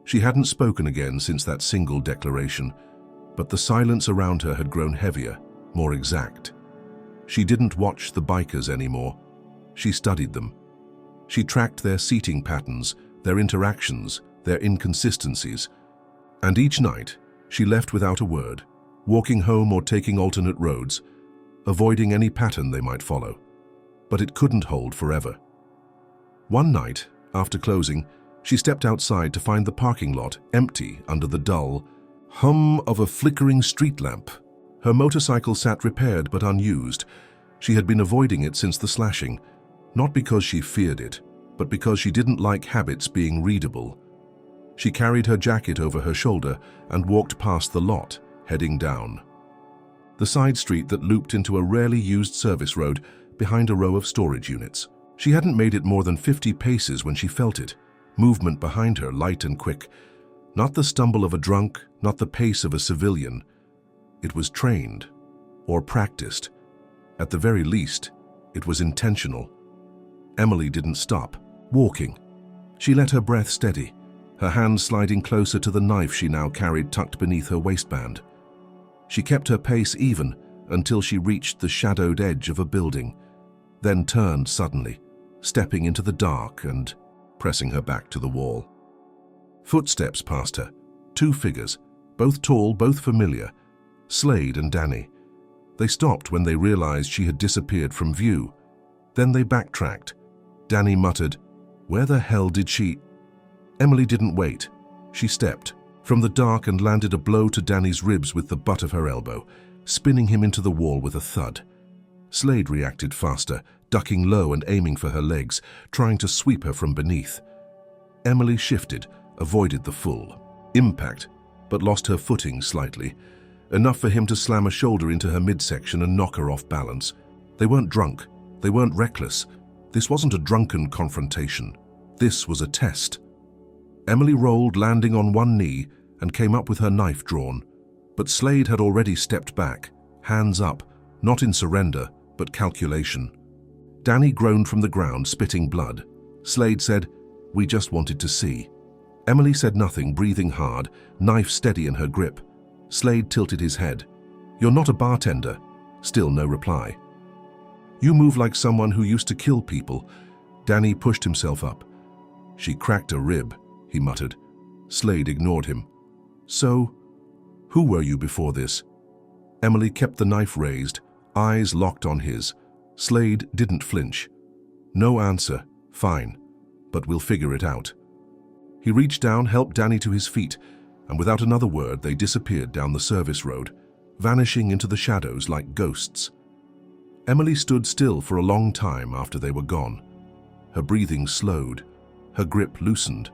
She hadn't spoken again since that single declaration, but the silence around her had grown heavier, more exact. She didn't watch the bikers anymore. She studied them. She tracked their seating patterns, their interactions, their inconsistencies. And each night, she left without a word, walking home or taking alternate roads, avoiding any pattern they might follow. But it couldn't hold forever. One night, after closing, she stepped outside to find the parking lot empty under the dull hum of a flickering street lamp. Her motorcycle sat repaired but unused. She had been avoiding it since the slashing, not because she feared it, but because she didn't like habits being readable. She carried her jacket over her shoulder and walked past the lot, heading down the side street that looped into a rarely used service road behind a row of storage units. She hadn't made it more than 50 paces when she felt it. Movement behind her, light and quick. Not the stumble of a drunk, not the pace of a civilian. It was trained, or practiced. At the very least, it was intentional. Emily didn't stop, walking. She let her breath steady, her hand sliding closer to the knife she now carried tucked beneath her waistband. She kept her pace even until she reached the shadowed edge of a building, then turned suddenly, stepping into the dark and pressing her back to the wall. Footsteps passed her, two figures, both tall, both familiar, Slade and Danny. They stopped when they realized she had disappeared from view. Then they backtracked. Danny muttered, "Where the hell did she?" Emily didn't wait. She stepped from the dark and landed a blow to Danny's ribs with the butt of her elbow. spinning him into the wall with a thud. Slade reacted faster, ducking low and aiming for her legs, trying to sweep her from beneath. Emily shifted, avoided the full impact, but lost her footing slightly, enough for him to slam a shoulder into her midsection and knock her off balance. They weren't drunk, they weren't reckless. This wasn't a drunken confrontation. This was a test. Emily rolled, landing on one knee, and came up with her knife drawn. But Slade had already stepped back, hands up, not in surrender, but calculation. Danny groaned from the ground, spitting blood. Slade said, "We just wanted to see." Emily said nothing, breathing hard, knife steady in her grip. Slade tilted his head. "You're not a bartender." Still no reply. "You move like someone who used to kill people." Danny pushed himself up. "She cracked a rib," he muttered. Slade ignored him. "So, who were you before this?" Emily kept the knife raised, eyes locked on his. Slade didn't flinch. "No answer. Fine. But we'll figure it out." He reached down, helped Danny to his feet, and without another word they disappeared down the service road, vanishing into the shadows like ghosts. Emily stood still for a long time after they were gone. Her breathing slowed, her grip loosened.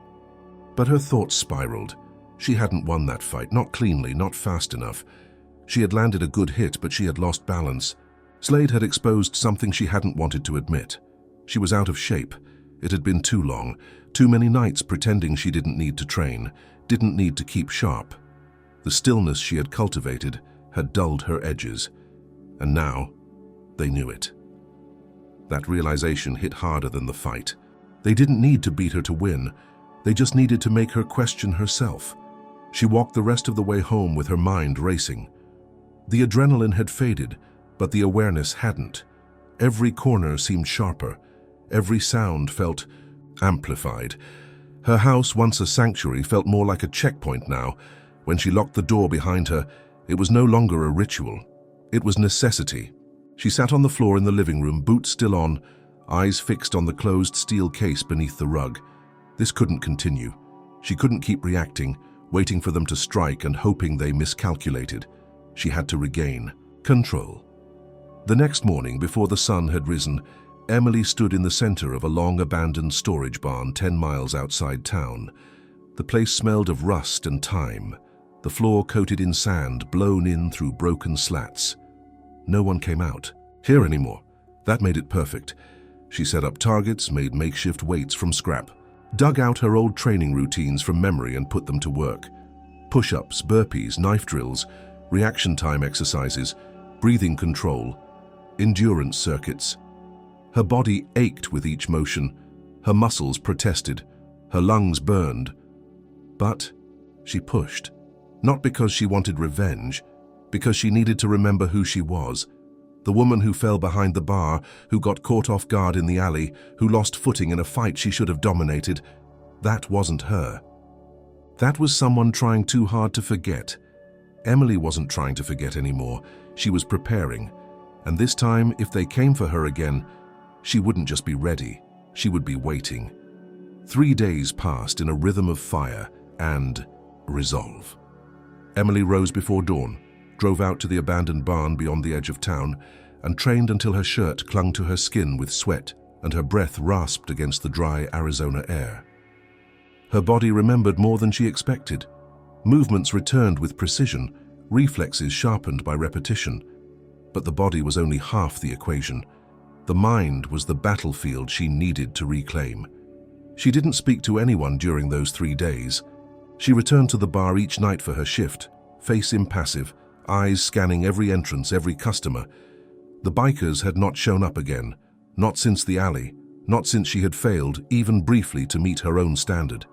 But her thoughts spiraled. She hadn't won that fight, not cleanly, not fast enough. She had landed a good hit, but she had lost balance. Slade had exposed something she hadn't wanted to admit. She was out of shape. It had been too long, too many nights pretending she didn't need to train, didn't need to keep sharp. The stillness she had cultivated had dulled her edges. And now, they knew it. That realization hit harder than the fight. They didn't need to beat her to win. They just needed to make her question herself. She walked the rest of the way home with her mind racing. The adrenaline had faded, but the awareness hadn't. Every corner seemed sharper. Every sound felt amplified. Her house, once a sanctuary, felt more like a checkpoint now. When she locked the door behind her, it was no longer a ritual. It was necessity. She sat on the floor in the living room, boots still on, eyes fixed on the closed steel case beneath the rug. This couldn't continue. She couldn't keep reacting, waiting for them to strike and hoping they miscalculated. She had to regain control. The next morning, before the sun had risen, Emily stood in the center of a long-abandoned storage barn 10 miles outside town. The place smelled of rust and time, the floor coated in sand blown in through broken slats. No one came out here anymore. That made it perfect. She set up targets, made makeshift weights from scrap, dug out her old training routines from memory and put them to work. Push-ups, burpees, knife drills, reaction time exercises, breathing control, endurance circuits. Her body ached with each motion. Her muscles protested. Her lungs burned. But she pushed. Not because she wanted revenge, because she needed to remember who she was. The woman who fell behind the bar, who got caught off guard in the alley, who lost footing in a fight she should have dominated. That wasn't her. That was someone trying too hard to forget. Emily wasn't trying to forget anymore. She was preparing. And this time, if they came for her again, she wouldn't just be ready. She would be waiting. 3 days passed in a rhythm of fire and resolve. Emily rose before dawn, drove out to the abandoned barn beyond the edge of town, and trained until her shirt clung to her skin with sweat and her breath rasped against the dry Arizona air. Her body remembered more than she expected. Movements returned with precision, reflexes sharpened by repetition. But the body was only half the equation. The mind was the battlefield she needed to reclaim. She didn't speak to anyone during those 3 days. She returned to the bar each night for her shift, face impassive, eyes scanning every entrance, every customer. The bikers had not shown up again, not since the alley, not since she had failed, even briefly, to meet her own standard.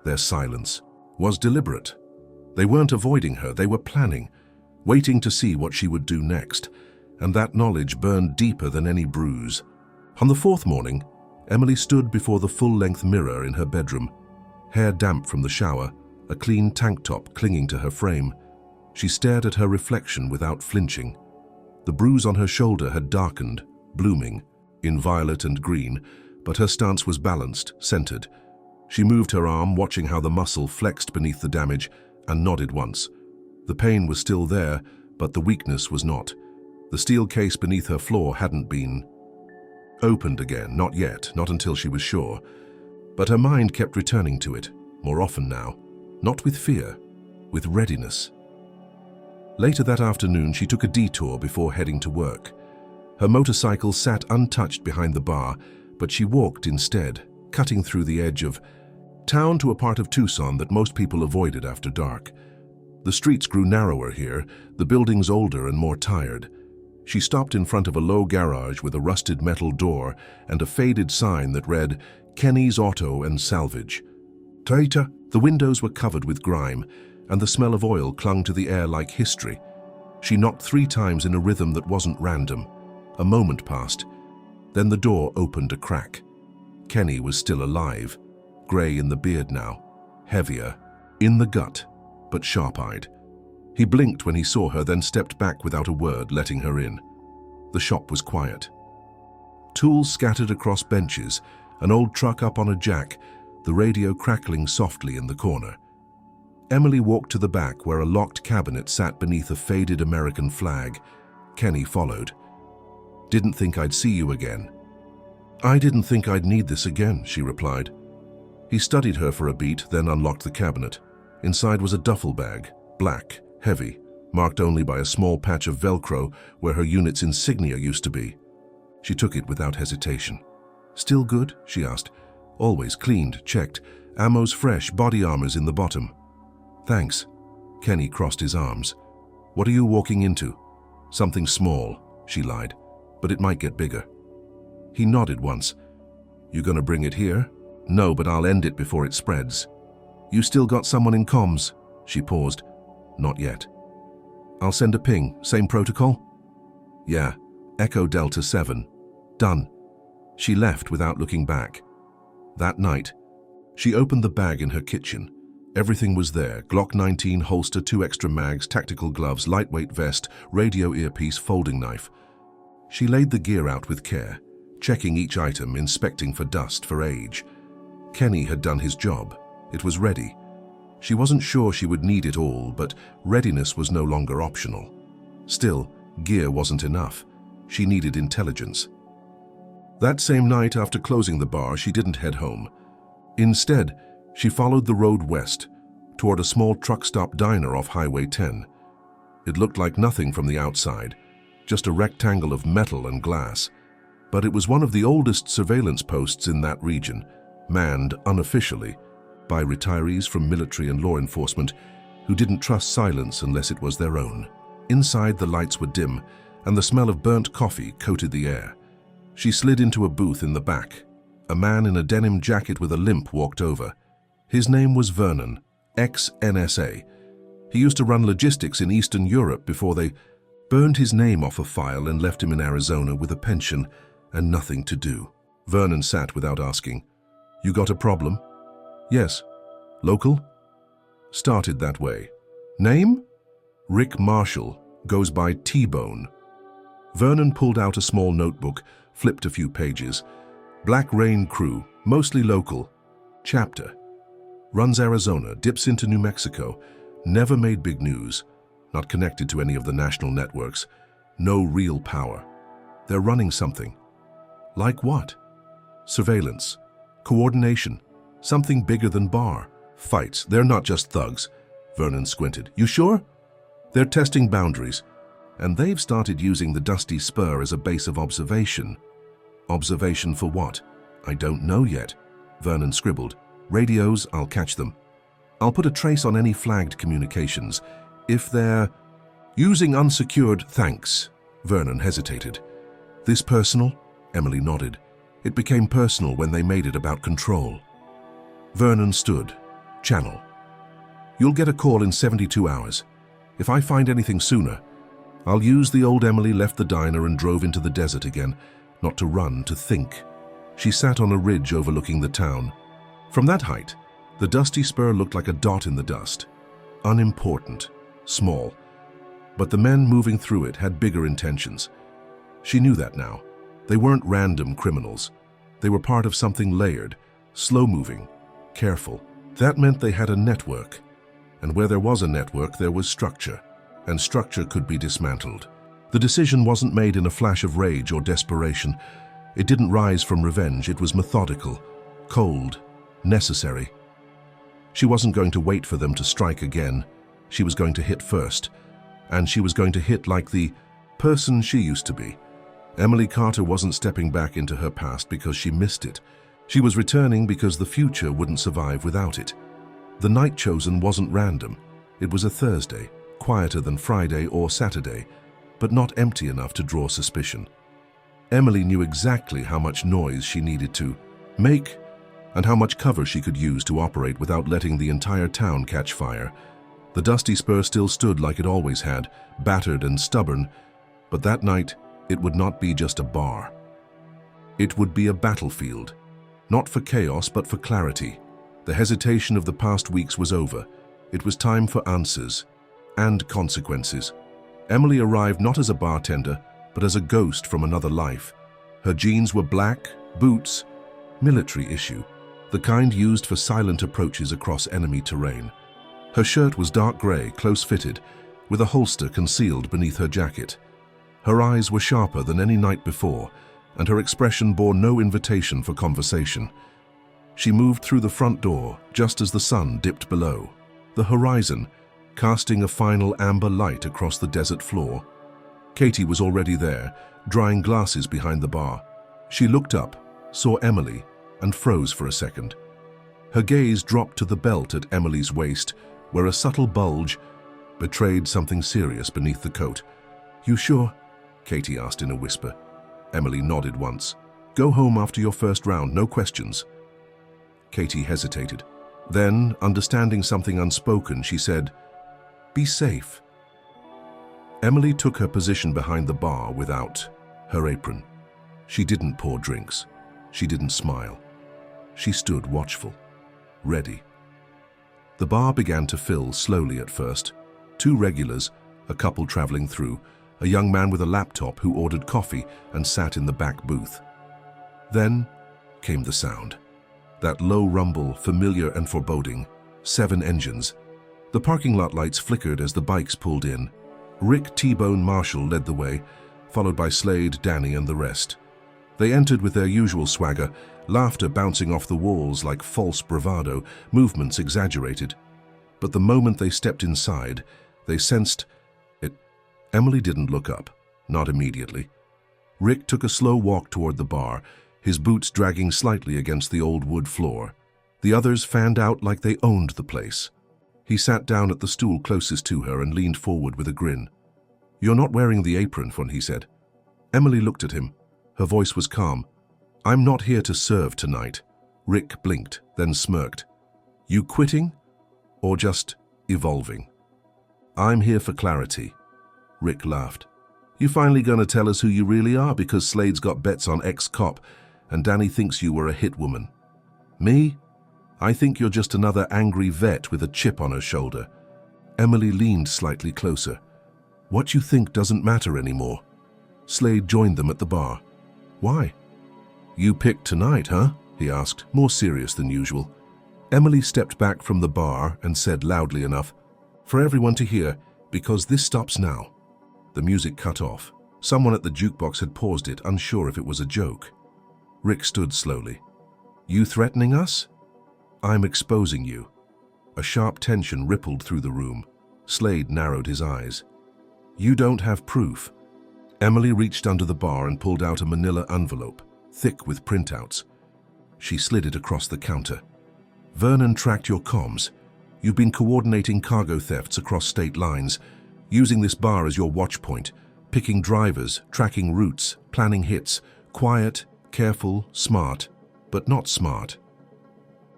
Their silence was deliberate. They weren't avoiding her, they were planning, waiting to see what she would do next, and that knowledge burned deeper than any bruise. On the 4th morning, Emily stood before the full-length mirror in her bedroom, hair damp from the shower, a clean tank top clinging to her frame. She stared at her reflection without flinching. The bruise on her shoulder had darkened, blooming, in violet and green, but her stance was balanced, centered. She moved her arm, watching how the muscle flexed beneath the damage, and nodded once. The pain was still there, But the weakness was not. The steel case beneath her floor hadn't been opened again, not yet, not until she was sure. But her mind kept returning to it, more often now, not with fear, with readiness. Later that afternoon, she took a detour before heading to work. Her motorcycle sat untouched behind the bar, but she walked instead, cutting through the edge of town to a part of Tucson that most people avoided after dark. The streets grew narrower here, the buildings older and more tired. She stopped in front of a low garage with a rusted metal door and a faded sign that read, Kenny's Auto and Salvage. Tater, the windows were covered with grime, and the smell of oil clung to the air like history. She knocked 3 times in a rhythm that wasn't random. A moment passed. Then the door opened a crack. Kenny was still alive, grey in the beard now, heavier, in the gut, but sharp-eyed. He blinked when he saw her, then stepped back without a word, letting her in. The shop was quiet. Tools scattered across benches, an old truck up on a jack, the radio crackling softly in the corner. Emily walked to the back where a locked cabinet sat beneath a faded American flag. Kenny followed. Didn't think I'd see you again. I didn't think I'd need this again, she replied. He studied her for a beat, then unlocked the cabinet. Inside was a duffel bag, black, heavy, marked only by a small patch of Velcro where her unit's insignia used to be. She took it without hesitation. Still good? She asked. Always cleaned, checked. Ammo's fresh, body armor's in the bottom. Thanks. Kenny crossed his arms. What are you walking into? Something small, she lied, but it might get bigger. He nodded once. You gonna bring it here? No, but I'll end it before it spreads. You still got someone in comms? She paused. Not yet. I'll send a ping. Same protocol? Yeah. Echo Delta 7. Done. She left without looking back. That night, she opened the bag in her kitchen. Everything was there. Glock 19 holster, 2 extra mags, tactical gloves, lightweight vest, radio earpiece, folding knife. She laid the gear out with care, checking each item, inspecting for dust, for age. Kenny had done his job. It was ready. She wasn't sure she would need it all, but readiness was no longer optional. Still, gear wasn't enough. She needed intelligence. That same night, after closing the bar, she didn't head home. Instead, she followed the road west, toward a small truck stop diner off Highway 10. It looked like nothing from the outside, just a rectangle of metal and glass. But it was one of the oldest surveillance posts in that region, manned unofficially by retirees from military and law enforcement who didn't trust silence unless it was their own. Inside, the lights were dim, and the smell of burnt coffee coated the air. She slid into a booth in the back. A man in a denim jacket with a limp walked over. His name was Vernon, ex-NSA. He used to run logistics in Eastern Europe before they burned his name off a file and left him in Arizona with a pension and nothing to do. Vernon sat without asking. You got a problem? Yes. Local? Started that way. Name? Rick Marshall, goes by T-Bone. Vernon pulled out a small notebook, flipped a few pages. Black Rain Crew, mostly local. Chapter. Runs Arizona, dips into New Mexico. Never made big news. Not connected to any of the national networks. No real power. They're running something. Like what? Surveillance. Coordination. Something bigger than bar. Fights. They're not just thugs. Vernon squinted. You sure? They're testing boundaries. And they've started using the Dusty Spur as a base of observation. Observation for what? I don't know yet. Vernon scribbled. Radios, I'll catch them. I'll put a trace on any flagged communications. If they're using unsecured, thanks. Vernon hesitated. This personal? Emily nodded. It became personal when they made it about control. Vernon stood. Channel. You'll get a call in 72 hours. If I find anything sooner, I'll use the old Emily left the diner and drove into the desert again, not to run, to think. She sat on a ridge overlooking the town. From that height, the Dusty Spur looked like a dot in the dust. Unimportant, small. But the men moving through it had bigger intentions. She knew that now. They weren't random criminals. They were part of something layered, slow-moving, careful. That meant they had a network. And where there was a network, there was structure. and structure could be dismantled. The decision wasn't made in a flash of rage or desperation. It didn't rise from revenge. It was methodical, cold, necessary. She wasn't going to wait for them to strike again. She was going to hit first, and she was going to hit like the person she used to be. Emily Carter wasn't stepping back into her past because she missed it. She was returning because the future wouldn't survive without it. The night chosen wasn't random. It was a Thursday, quieter than Friday or Saturday, but not empty enough to draw suspicion. Emily knew exactly how much noise she needed to make and how much cover she could use to operate without letting the entire town catch fire. The dusty spur still stood like it always had, battered and stubborn, but that night it would not be just a bar. It would be a battlefield, not for chaos but for clarity. The hesitation of the past weeks was over. It was time for answers and consequences. Emily arrived not as a bartender, but as a ghost from another life. Her jeans were black, boots, military issue, the kind used for silent approaches across enemy terrain. Her shirt was dark gray, close-fitted, with a holster concealed beneath her jacket. Her eyes were sharper than any night before, and her expression bore no invitation for conversation. She moved through the front door just as the sun dipped below, the horizon casting a final amber light across the desert floor. Katie was already there, drying glasses behind the bar. She looked up, saw Emily, and froze for a second. Her gaze dropped to the belt at Emily's waist, where a subtle bulge betrayed something serious beneath the coat. "You sure?" Katie asked in a whisper. Emily nodded once. "Go home after your first round, no questions." Katie hesitated. Then, understanding something unspoken, she said, "Be safe." Emily took her position behind the bar without her apron. She didn't pour drinks. She didn't smile. She stood watchful, ready. The bar began to fill slowly at first. 2 regulars, a couple traveling through, a young man with a laptop who ordered coffee and sat in the back booth. Then came the sound. That low rumble, familiar and foreboding. 7 engines. The parking lot lights flickered as the bikes pulled in. Rick T-Bone Marshall led the way, followed by Slade, Danny, and the rest. They entered with their usual swagger, laughter bouncing off the walls like false bravado, movements exaggerated. But the moment they stepped inside, they sensed it. Emily didn't look up, not immediately. Rick took a slow walk toward the bar, his boots dragging slightly against the old wood floor. The others fanned out like they owned the place. He sat down at the stool closest to her and leaned forward with a grin. "You're not wearing the apron," he said. Emily looked at him. Her voice was calm. "I'm not here to serve tonight." Rick blinked, then smirked. "You quitting? Or just evolving?" "I'm here for clarity." Rick laughed. "You finally gonna tell us who you really are because Slade's got bets on ex-cop and Danny thinks you were a hit woman? Me? I think you're just another angry vet with a chip on her shoulder." Emily leaned slightly closer. "What you think doesn't matter anymore." Slade joined them at the bar. "Why?" "You picked tonight, huh?" he asked, more serious than usual. Emily stepped back from the bar and said loudly enough, for everyone to hear, "Because this stops now." The music cut off. Someone at the jukebox had paused it, unsure if it was a joke. Rick stood slowly. "You threatening us?" "I'm exposing you." A sharp tension rippled through the room. Slade narrowed his eyes. "You don't have proof." Emily reached under the bar and pulled out a manila envelope, thick with printouts. She slid it across the counter. "Vernon tracked your comms. You've been coordinating cargo thefts across state lines, using this bar as your watch point, picking drivers, tracking routes, planning hits, quiet, careful, smart, but not smart."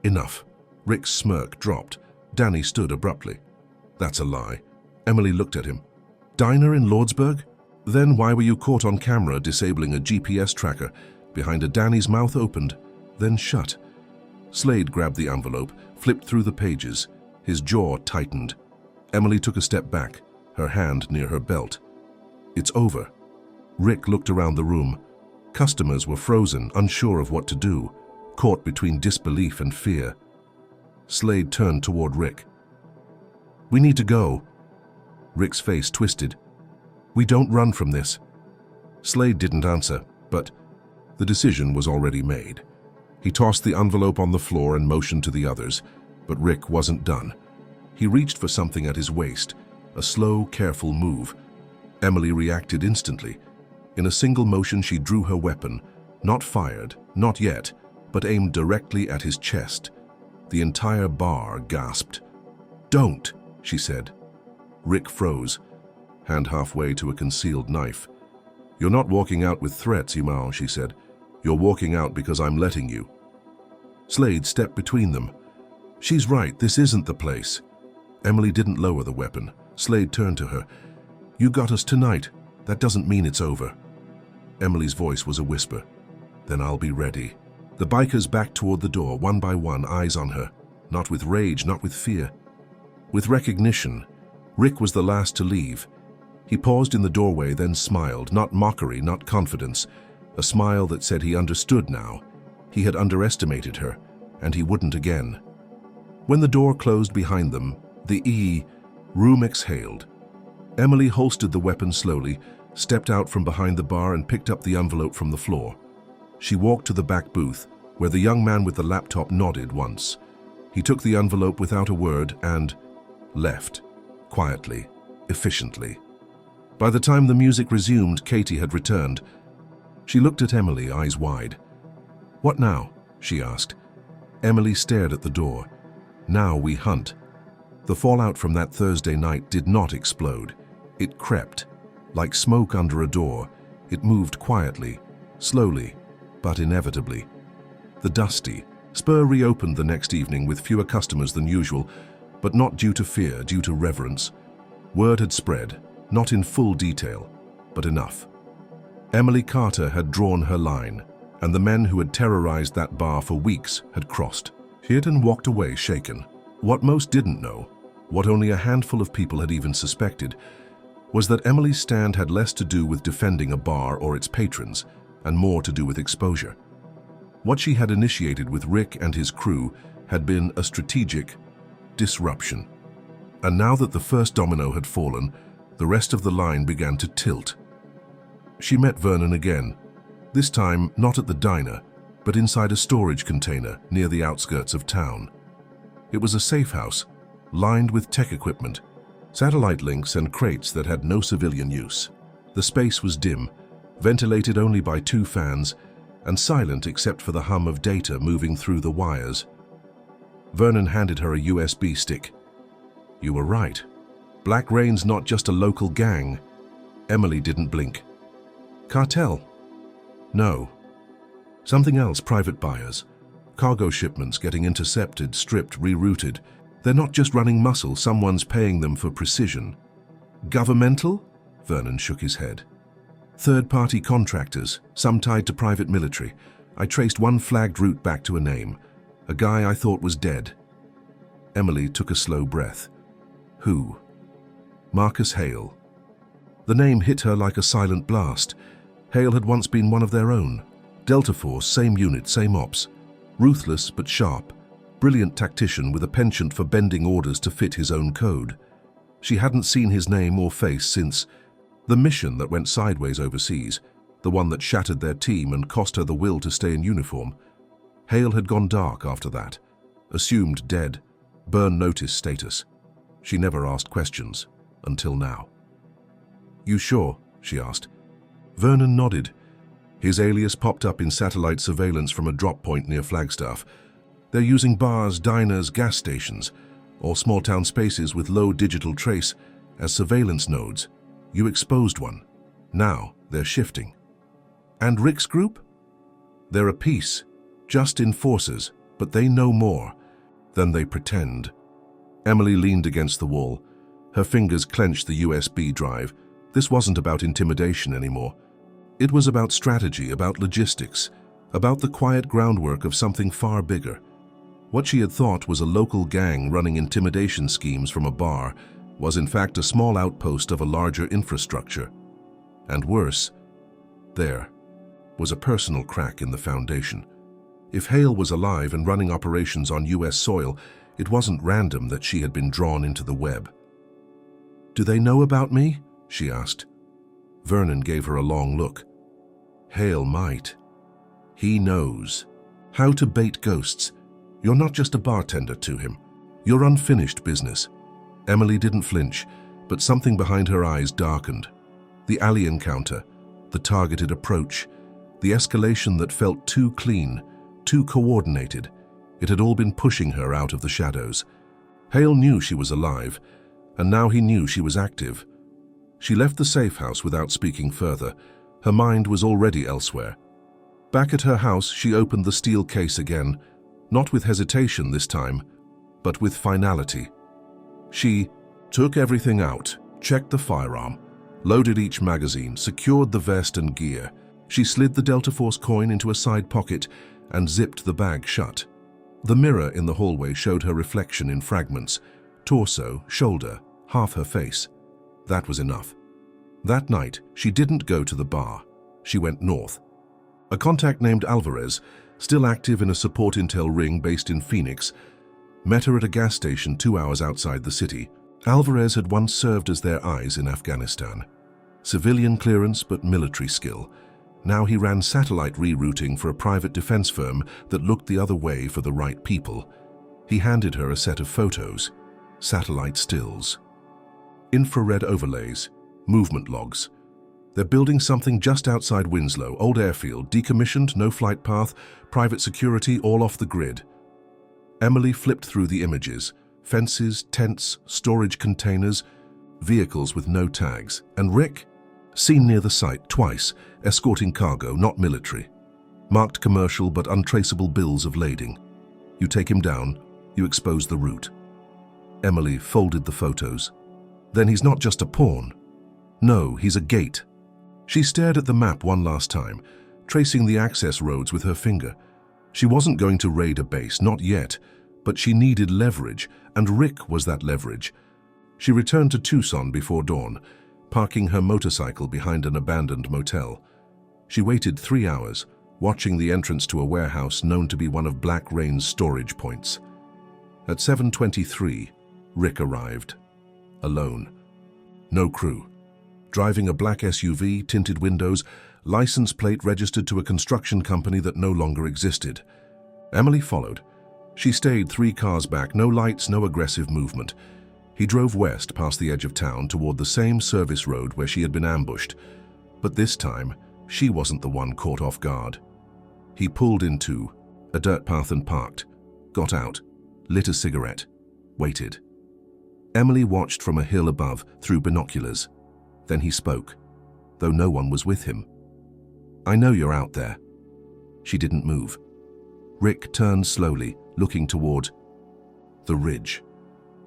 "Enough." Rick's smirk dropped. Danny stood abruptly. "That's a lie." Emily looked at him. "Diner in Lordsburg? Then why were you caught on camera disabling a GPS tracker behind a..." Danny's mouth opened, then shut. Slade grabbed the envelope, flipped through the pages. His jaw tightened. Emily took a step back, her hand near her belt. "It's over." Rick looked around the room. Customers were frozen, unsure of what to do, caught between disbelief and fear. Slade turned toward Rick. "We need to go." Rick's face twisted. "We don't run from this." Slade didn't answer, but the decision was already made. He tossed the envelope on the floor and motioned to the others, but Rick wasn't done. He reached for something at his waist, a slow, careful move. Emily reacted instantly. In a single motion, she drew her weapon, not fired, not yet, but aimed directly at his chest. The entire bar gasped. "Don't," she said. Rick froze, hand halfway to a concealed knife. "You're not walking out with threats, Yumao," she said. "You're walking out because I'm letting you." Slade stepped between them. "She's right, this isn't the place." Emily didn't lower the weapon. Slade turned to her. "You got us tonight. That doesn't mean it's over." Emily's voice was a whisper. "Then I'll be ready." The bikers backed toward the door, one by one, eyes on her. Not with rage, not with fear. With recognition. Rick was the last to leave. He paused in the doorway, then smiled, not mockery, not confidence. A smile that said he understood now. He had underestimated her, and he wouldn't again. When the door closed behind them, the room exhaled. Emily holstered the weapon slowly, stepped out from behind the bar and picked up the envelope from the floor. She walked to the back booth, where the young man with the laptop nodded once. He took the envelope without a word and left, quietly, efficiently. By the time the music resumed, Katie had returned. She looked at Emily, eyes wide. "What now?" she asked. Emily stared at the door. "Now we hunt." The fallout from that Thursday night did not explode. It crept. Like smoke under a door, it moved quietly, slowly, but inevitably. The Dusty Spur reopened the next evening with fewer customers than usual, but not due to fear, due to reverence. Word had spread, not in full detail, but enough. Emily Carter had drawn her line, and the men who had terrorized that bar for weeks had crossed. She had walked away shaken. What most didn't know, what only a handful of people had even suspected, was that Emily's stand had less to do with defending a bar or its patrons, and more to do with exposure. What she had initiated with Rick and his crew had been a strategic disruption. And now that the first domino had fallen, the rest of the line began to tilt. She met Vernon again, this time not at the diner, but inside a storage container near the outskirts of town. It was a safe house, lined with tech equipment, satellite links and crates that had no civilian use. The space was dim, ventilated only by 2 fans, and silent except for the hum of data moving through the wires. Vernon handed her a USB stick. "You were right. Black Rain's not just a local gang." Emily didn't blink. "Cartel?" "No. Something else, private buyers. Cargo shipments getting intercepted, stripped, rerouted. They're not just running muscle, someone's paying them for precision." "Governmental?" Vernon shook his head. "Third-party contractors, some tied to private military. I traced one flagged route back to a name, a guy I thought was dead." Emily took a slow breath. "Who?" "Marcus Hale." The name hit her like a silent blast. Hale had once been one of their own. Delta Force, same unit, same ops. Ruthless but sharp. Brilliant tactician with a penchant for bending orders to fit his own code. She hadn't seen his name or face since the mission that went sideways overseas, the one that shattered their team and cost her the will to stay in uniform. Hale had gone dark after that, assumed dead, burn notice status. She never asked questions, until now. "You sure?" she asked. Vernon nodded. His alias popped up in satellite surveillance from a drop point near Flagstaff. They're using bars, diners, gas stations, or small-town spaces with low digital trace as surveillance nodes. You exposed one. Now they're shifting. And Rick's group? They're a piece, just enforcers, but they know more than they pretend. Emily leaned against the wall. Her fingers clenched the USB drive. This wasn't about intimidation anymore. It was about strategy, about logistics, about the quiet groundwork of something far bigger. What she had thought was a local gang running intimidation schemes from a bar was in fact a small outpost of a larger infrastructure. And worse, there was a personal crack in the foundation. If Hale was alive and running operations on US soil, it wasn't random that she had been drawn into the web. "Do they know about me?" she asked. Vernon gave her a long look. "Hale might. He knows how to bait ghosts. You're not just a bartender to him. You're unfinished business." Emily didn't flinch, but something behind her eyes darkened. The alley encounter, the targeted approach, the escalation that felt too clean, too coordinated. It had all been pushing her out of the shadows. Hale knew she was alive, and now he knew she was active. She left the safe house without speaking further. Her mind was already elsewhere. Back at her house, she opened the steel case again, not with hesitation this time, but with finality. She took everything out, checked the firearm, loaded each magazine, secured the vest and gear. She slid the Delta Force coin into a side pocket and zipped the bag shut. The mirror in the hallway showed her reflection in fragments: torso, shoulder, half her face. That was enough. That night, she didn't go to the bar. She went north. A contact named Alvarez, still active in a support intel ring based in Phoenix, met her at a gas station 2 hours outside the city. Alvarez had once served as their eyes in Afghanistan. Civilian clearance but military skill. Now he ran satellite rerouting for a private defense firm that looked the other way for the right people. He handed her a set of photos, satellite stills, infrared overlays, movement logs. They're building something just outside Winslow, old airfield, decommissioned, no flight path, private security, all off the grid. Emily flipped through the images: fences, tents, storage containers, vehicles with no tags. And Rick? Seen near the site twice, escorting cargo, not military. Marked commercial but untraceable bills of lading. You take him down, you expose the route. Emily folded the photos. Then he's not just a pawn. No, he's a gate. She stared at the map one last time, tracing the access roads with her finger. She wasn't going to raid a base, not yet, but she needed leverage, and Rick was that leverage. She returned to Tucson before dawn, parking her motorcycle behind an abandoned motel. She waited 3 hours, watching the entrance to a warehouse known to be one of Black Rain's storage points. At 7:23, Rick arrived. Alone. No crew. Driving a black SUV, tinted windows, license plate registered to a construction company that no longer existed. Emily followed. She stayed 3 cars back, no lights, no aggressive movement. He drove west past the edge of town toward the same service road where she had been ambushed. But this time, she wasn't the one caught off guard. He pulled into a dirt path and parked, got out, lit a cigarette, waited. Emily watched from a hill above through binoculars. Then he spoke, though no one was with him. "I know you're out there." She didn't move. Rick turned slowly, looking toward the ridge.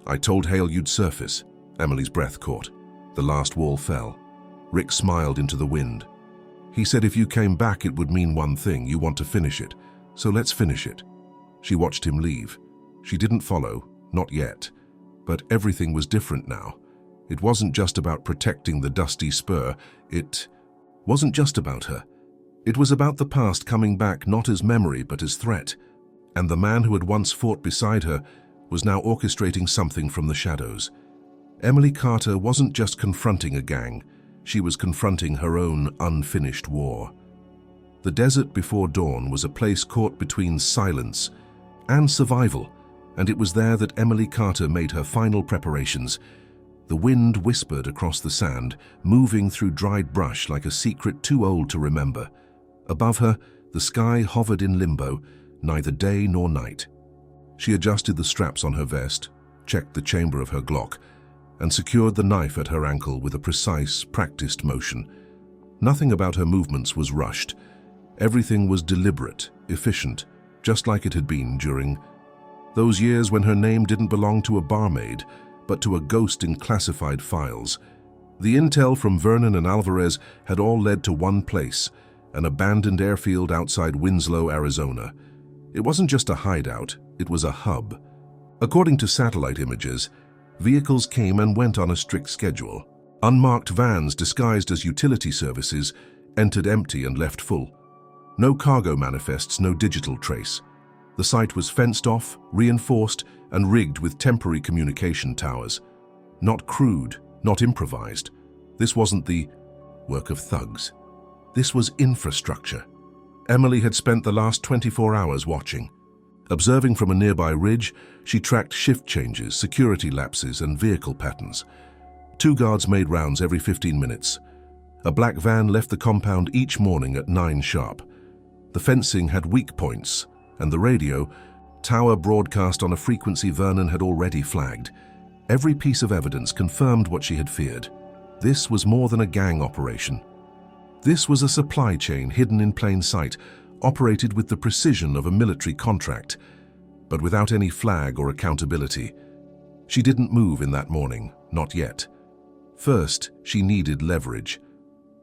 "I told Hale you'd surface." Emily's breath caught. The last wall fell. Rick smiled into the wind. "He said if you came back it would mean one thing: you want to finish it. So let's finish it." She watched him leave. She didn't follow, not yet. But everything was different now. It wasn't just about protecting the dusty spur. It wasn't just about her. It was about the past coming back not as memory but as threat. And the man who had once fought beside her was now orchestrating something from the shadows. Emily Carter wasn't just confronting a gang. She was confronting her own unfinished war. The desert before dawn was a place caught between silence and survival, and it was there that Emily Carter made her final preparations. The wind whispered across the sand, moving through dried brush like a secret too old to remember. Above her, the sky hovered in limbo, neither day nor night. She adjusted the straps on her vest, checked the chamber of her Glock, and secured the knife at her ankle with a precise, practiced motion. Nothing about her movements was rushed. Everything was deliberate, efficient, just like it had been during those years when her name didn't belong to a barmaid, but to a ghost in classified files. The intel from Vernon and Alvarez had all led to one place, an abandoned airfield outside Winslow, Arizona. It wasn't just a hideout, it was a hub. According to satellite images, vehicles came and went on a strict schedule. Unmarked vans disguised as utility services entered empty and left full. No cargo manifests, no digital trace. The site was fenced off, reinforced, and rigged with temporary communication towers. Not crude, not improvised. This wasn't the work of thugs. This was infrastructure. Emily had spent the last 24 hours watching. Observing from a nearby ridge, she tracked shift changes, security lapses, and vehicle patterns. 2 guards made rounds every 15 minutes. A black van left the compound each morning at 9 sharp. The fencing had weak points, and the radio tower broadcast on a frequency Vernon had already flagged. Every piece of evidence confirmed what she had feared. This was more than a gang operation. This was a supply chain hidden in plain sight, operated with the precision of a military contract, but without any flag or accountability. She didn't move in that morning, not yet. First, she needed leverage.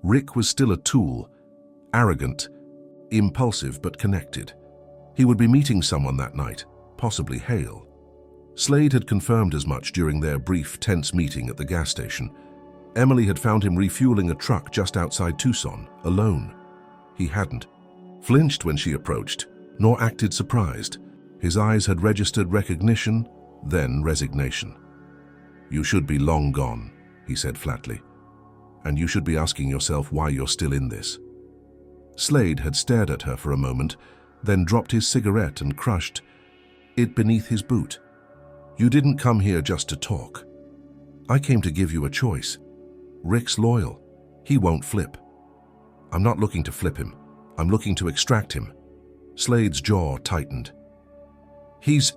Rick was still a tool, arrogant, impulsive but connected. He would be meeting someone that night, possibly Hale. Slade had confirmed as much during their brief, tense meeting at the gas station. Emily had found him refueling a truck just outside Tucson, alone. He hadn't flinched when she approached, nor acted surprised. His eyes had registered recognition, then resignation. "You should be long gone," he said flatly. "And you should be asking yourself why you're still in this." Slade had stared at her for a moment, then dropped his cigarette and crushed it beneath his boot. "You didn't come here just to talk. I came to give you a choice. Rick's loyal. He won't flip. I'm not looking to flip him. I'm looking to extract him." Slade's jaw tightened. "He's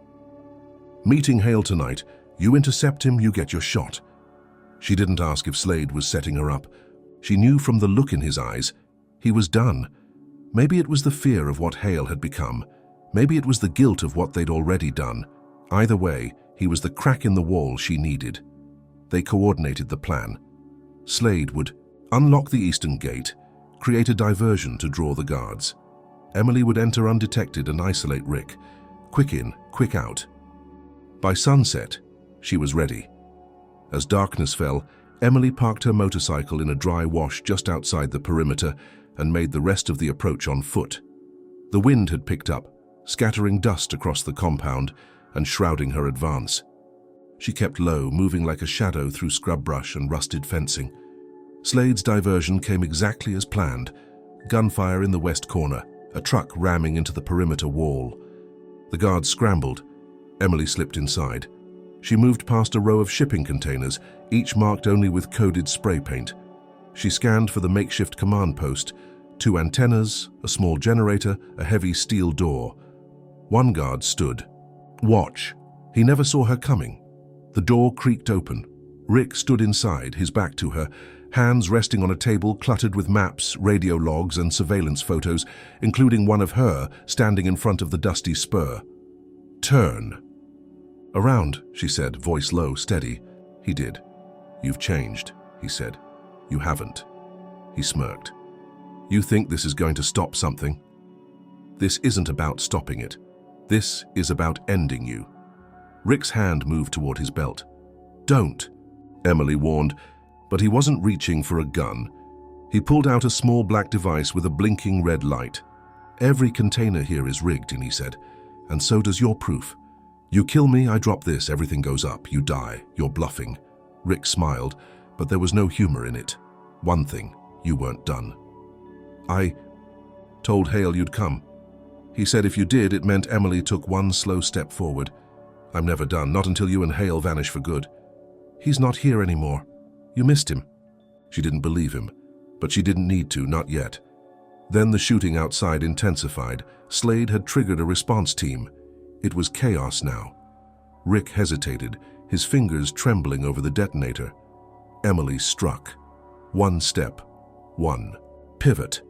meeting Hale tonight. You intercept him, you get your shot." She didn't ask if Slade was setting her up. She knew from the look in his eyes. He was done. Maybe it was the fear of what Hale had become. Maybe it was the guilt of what they'd already done. Either way, he was the crack in the wall she needed. They coordinated the plan. Slade would unlock the eastern gate, create a diversion to draw the guards. Emily would enter undetected and isolate Rick. Quick in, quick out. By sunset, she was ready. As darkness fell, Emily parked her motorcycle in a dry wash just outside the perimeter and made the rest of the approach on foot. The wind had picked up, scattering dust across the compound and shrouding her advance. She kept low, moving like a shadow through scrub brush and rusted fencing. Slade's diversion came exactly as planned. Gunfire in the west corner, a truck ramming into the perimeter wall. The guards scrambled. Emily slipped inside. She moved past a row of shipping containers, each marked only with coded spray paint. She scanned for the makeshift command post, 2 antennas, a small generator, a heavy steel door. One guard stood. Watch. He never saw her coming. The door creaked open. Rick stood inside, his back to her, hands resting on a table cluttered with maps, radio logs, and surveillance photos, including one of her standing in front of the dusty spur. "Turn." "Around," she said, voice low, steady. He did. "You've changed," he said. "You haven't." He smirked. "You think this is going to stop something? This isn't about stopping it. This is about ending you." Rick's hand moved toward his belt. "Don't," Emily warned, but he wasn't reaching for a gun. He pulled out a small black device with a blinking red light. "Every container here is rigged," he said, "and so does your proof. You kill me, I drop this, everything goes up. You die, you're bluffing." Rick smiled, but there was no humor in it. "One thing, you weren't done. I told Hale you'd come. He said if you did, it meant Emily took one slow step forward. I'm never done, not until you and Hale vanish for good. He's not here anymore. You missed him." She didn't believe him, but she didn't need to, not yet. Then the shooting outside intensified. Slade had triggered a response team. It was chaos now. Rick hesitated, his fingers trembling over the detonator. Emily struck. One step. One. Pivot.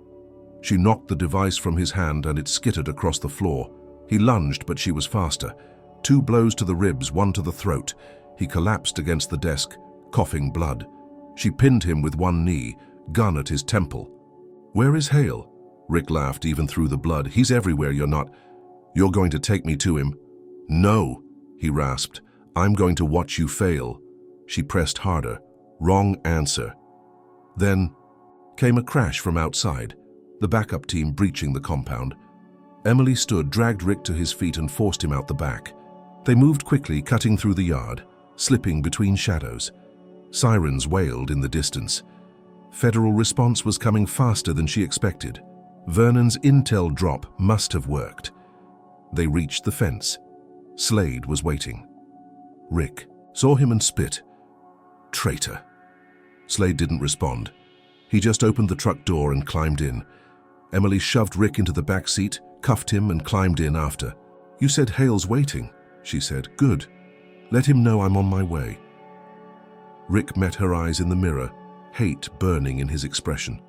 She knocked the device from his hand and it skittered across the floor. He lunged, but she was faster. 2 blows to the ribs, 1 to the throat. He collapsed against the desk, coughing blood. She pinned him with one knee, gun at his temple. "Where is Hale?" Rick laughed even through the blood. "He's everywhere, you're not. You're going to take me to him?" "No," he rasped. "I'm going to watch you fail." She pressed harder. Wrong answer. Then came a crash from outside, the backup team breaching the compound. Emily stood, dragged Rick to his feet and forced him out the back. They moved quickly, cutting through the yard, slipping between shadows. Sirens wailed in the distance. Federal response was coming faster than she expected. Vernon's intel drop must have worked. They reached the fence. Slade was waiting. Rick saw him and spit. Traitor. Slade didn't respond. He just opened the truck door and climbed in. Emily shoved Rick into the back seat, cuffed him, and climbed in after. "You said Hale's waiting," she said. "Good. Let him know I'm on my way." Rick met her eyes in the mirror, hate burning in his expression.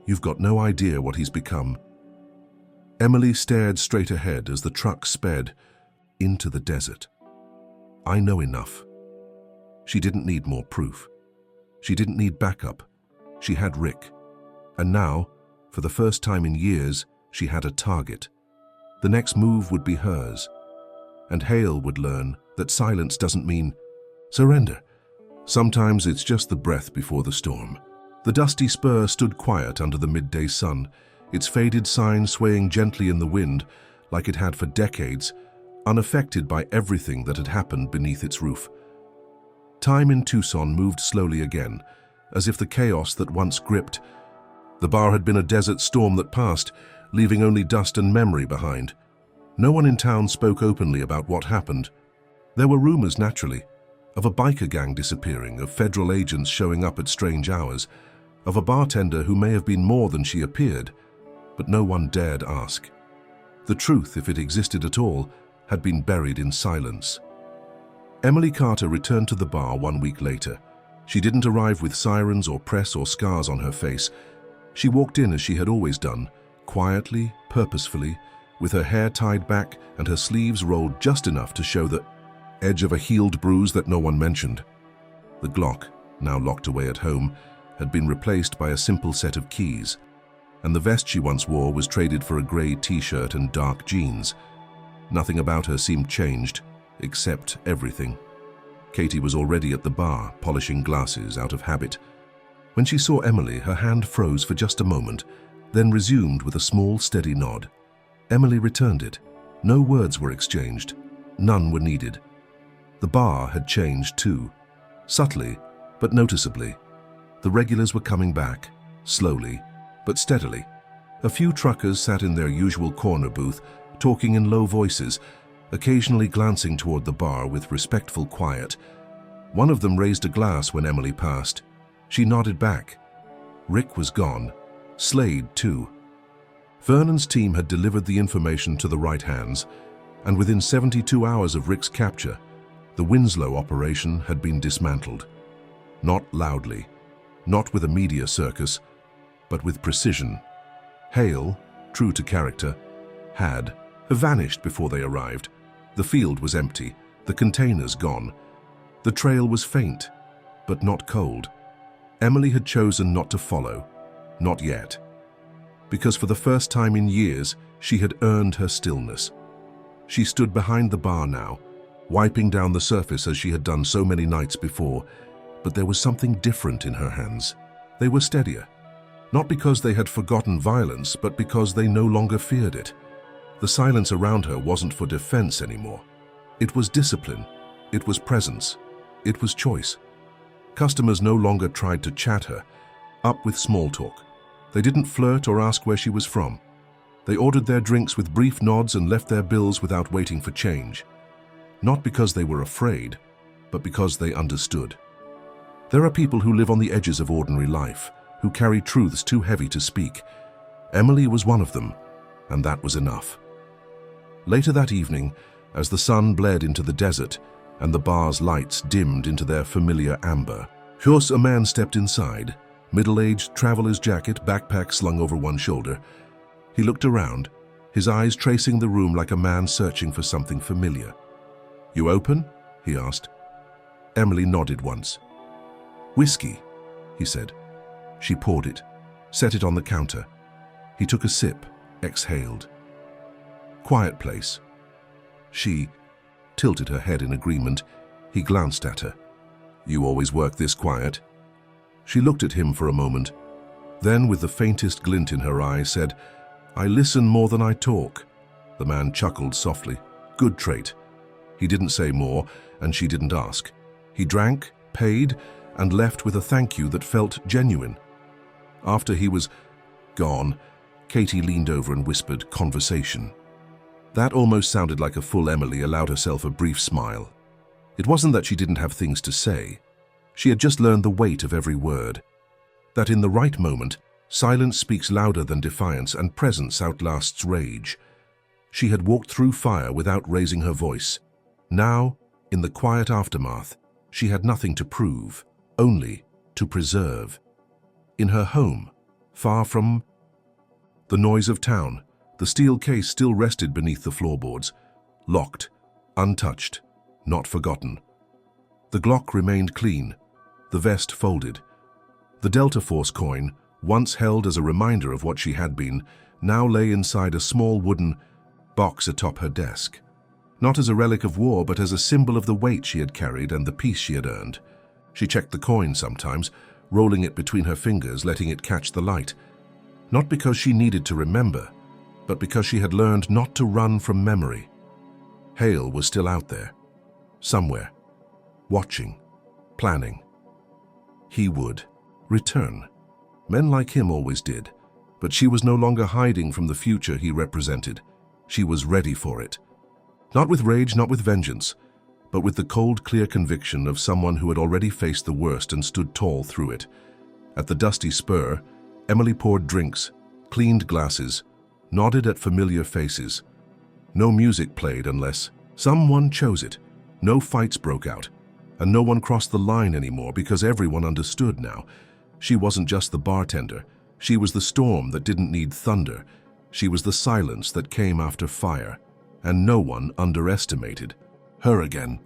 "You've got no idea what he's become." Emily stared straight ahead as the truck sped into the desert. "I know enough." She didn't need more proof. She didn't need backup. She had Rick. And now, for the first time in years, she had a target. The next move would be hers. And Hale would learn that silence doesn't mean surrender. Sometimes it's just the breath before the storm. The dusty spur stood quiet under the midday sun, its faded sign swaying gently in the wind like it had for decades, unaffected by everything that had happened beneath its roof. Time in Tucson moved slowly again, as if the chaos that once gripped. The bar had been a desert storm that passed, leaving only dust and memory behind. No one in town spoke openly about what happened. There were rumors, naturally, of a biker gang disappearing, of federal agents showing up at strange hours, of a bartender who may have been more than she appeared, but no one dared ask. The truth, if it existed at all, had been buried in silence. Emily Carter returned to the bar 1 week later. She didn't arrive with sirens or press or scars on her face. She walked in as she had always done, quietly, purposefully, with her hair tied back and her sleeves rolled just enough to show the edge of a healed bruise that no one mentioned. The Glock, now locked away at home, had been replaced by a simple set of keys, and the vest she once wore was traded for a grey t-shirt and dark jeans. Nothing about her seemed changed, except everything. Katie was already at the bar, polishing glasses out of habit. When she saw Emily, her hand froze for just a moment, then resumed with a small, steady nod. Emily returned it. No words were exchanged. None were needed. The bar had changed too, subtly but noticeably. The regulars were coming back, slowly but steadily. A few truckers sat in their usual corner booth, talking in low voices, occasionally glancing toward the bar with respectful quiet. One of them raised a glass when Emily passed. She nodded back. Rick was gone. Slade, too. Vernon's team had delivered the information to the right hands, and within 72 hours of Rick's capture, the Winslow operation had been dismantled. Not loudly, not with a media circus, but with precision. Hale, true to character, had vanished before they arrived. The field was empty, the containers gone. The trail was faint, but not cold. Emily had chosen not to follow, not yet. Because for the first time in years, she had earned her stillness. She stood behind the bar now, wiping down the surface as she had done so many nights before, but there was something different in her hands. They were steadier, not because they had forgotten violence, but because they no longer feared it. The silence around her wasn't for defense anymore. It was discipline, it was presence, it was choice. Customers no longer tried to chat her up with small talk. They didn't flirt or ask where she was from. They ordered their drinks with brief nods and left their bills without waiting for change. Not because they were afraid, but because they understood. There are people who live on the edges of ordinary life, who carry truths too heavy to speak. Emily was one of them, and that was enough. Later that evening, as the sun bled into the desert and the bar's lights dimmed into their familiar amber, a man stepped inside, middle-aged traveler's jacket, backpack slung over one shoulder. He looked around, his eyes tracing the room like a man searching for something familiar. "You open?" he asked. Emily nodded once. "Whiskey," he said. She poured it, set it on the counter. He took a sip, exhaled. "Quiet place." She tilted her head in agreement. He glanced at her. "You always work this quiet?" She looked at him for a moment, then with the faintest glint in her eye said, "I listen more than I talk." The man chuckled softly. Good trait. He didn't say more, and she didn't ask. He drank, paid, and left with a thank you that felt genuine. After he was gone, Katie leaned over and whispered, "Conversation." That almost sounded like a full Emily allowed herself a brief smile. It wasn't that she didn't have things to say. She had just learned the weight of every word. That in the right moment, silence speaks louder than defiance and presence outlasts rage. She had walked through fire without raising her voice. Now, in the quiet aftermath, she had nothing to prove, only to preserve. In her home, far from the noise of town, the steel case still rested beneath the floorboards, locked, untouched, not forgotten. The Glock remained clean, the vest folded. The Delta Force coin, once held as a reminder of what she had been, now lay inside a small wooden box atop her desk. Not as a relic of war, but as a symbol of the weight she had carried and the peace she had earned. She checked the coin sometimes, rolling it between her fingers, letting it catch the light. Not because she needed to remember, but because she had learned not to run from memory. Hale was still out there, somewhere, watching, planning. He would return. Men like him always did, but she was no longer hiding from the future he represented. She was ready for it. Not with rage, not with vengeance, but with the cold, clear conviction of someone who had already faced the worst and stood tall through it. At the dusty spur, Emily poured drinks, cleaned glasses, nodded at familiar faces. No music played unless someone chose it. No fights broke out, and no one crossed the line anymore because everyone understood now. She wasn't just the bartender. She was the storm that didn't need thunder. She was the silence that came after fire, and no one underestimated her again.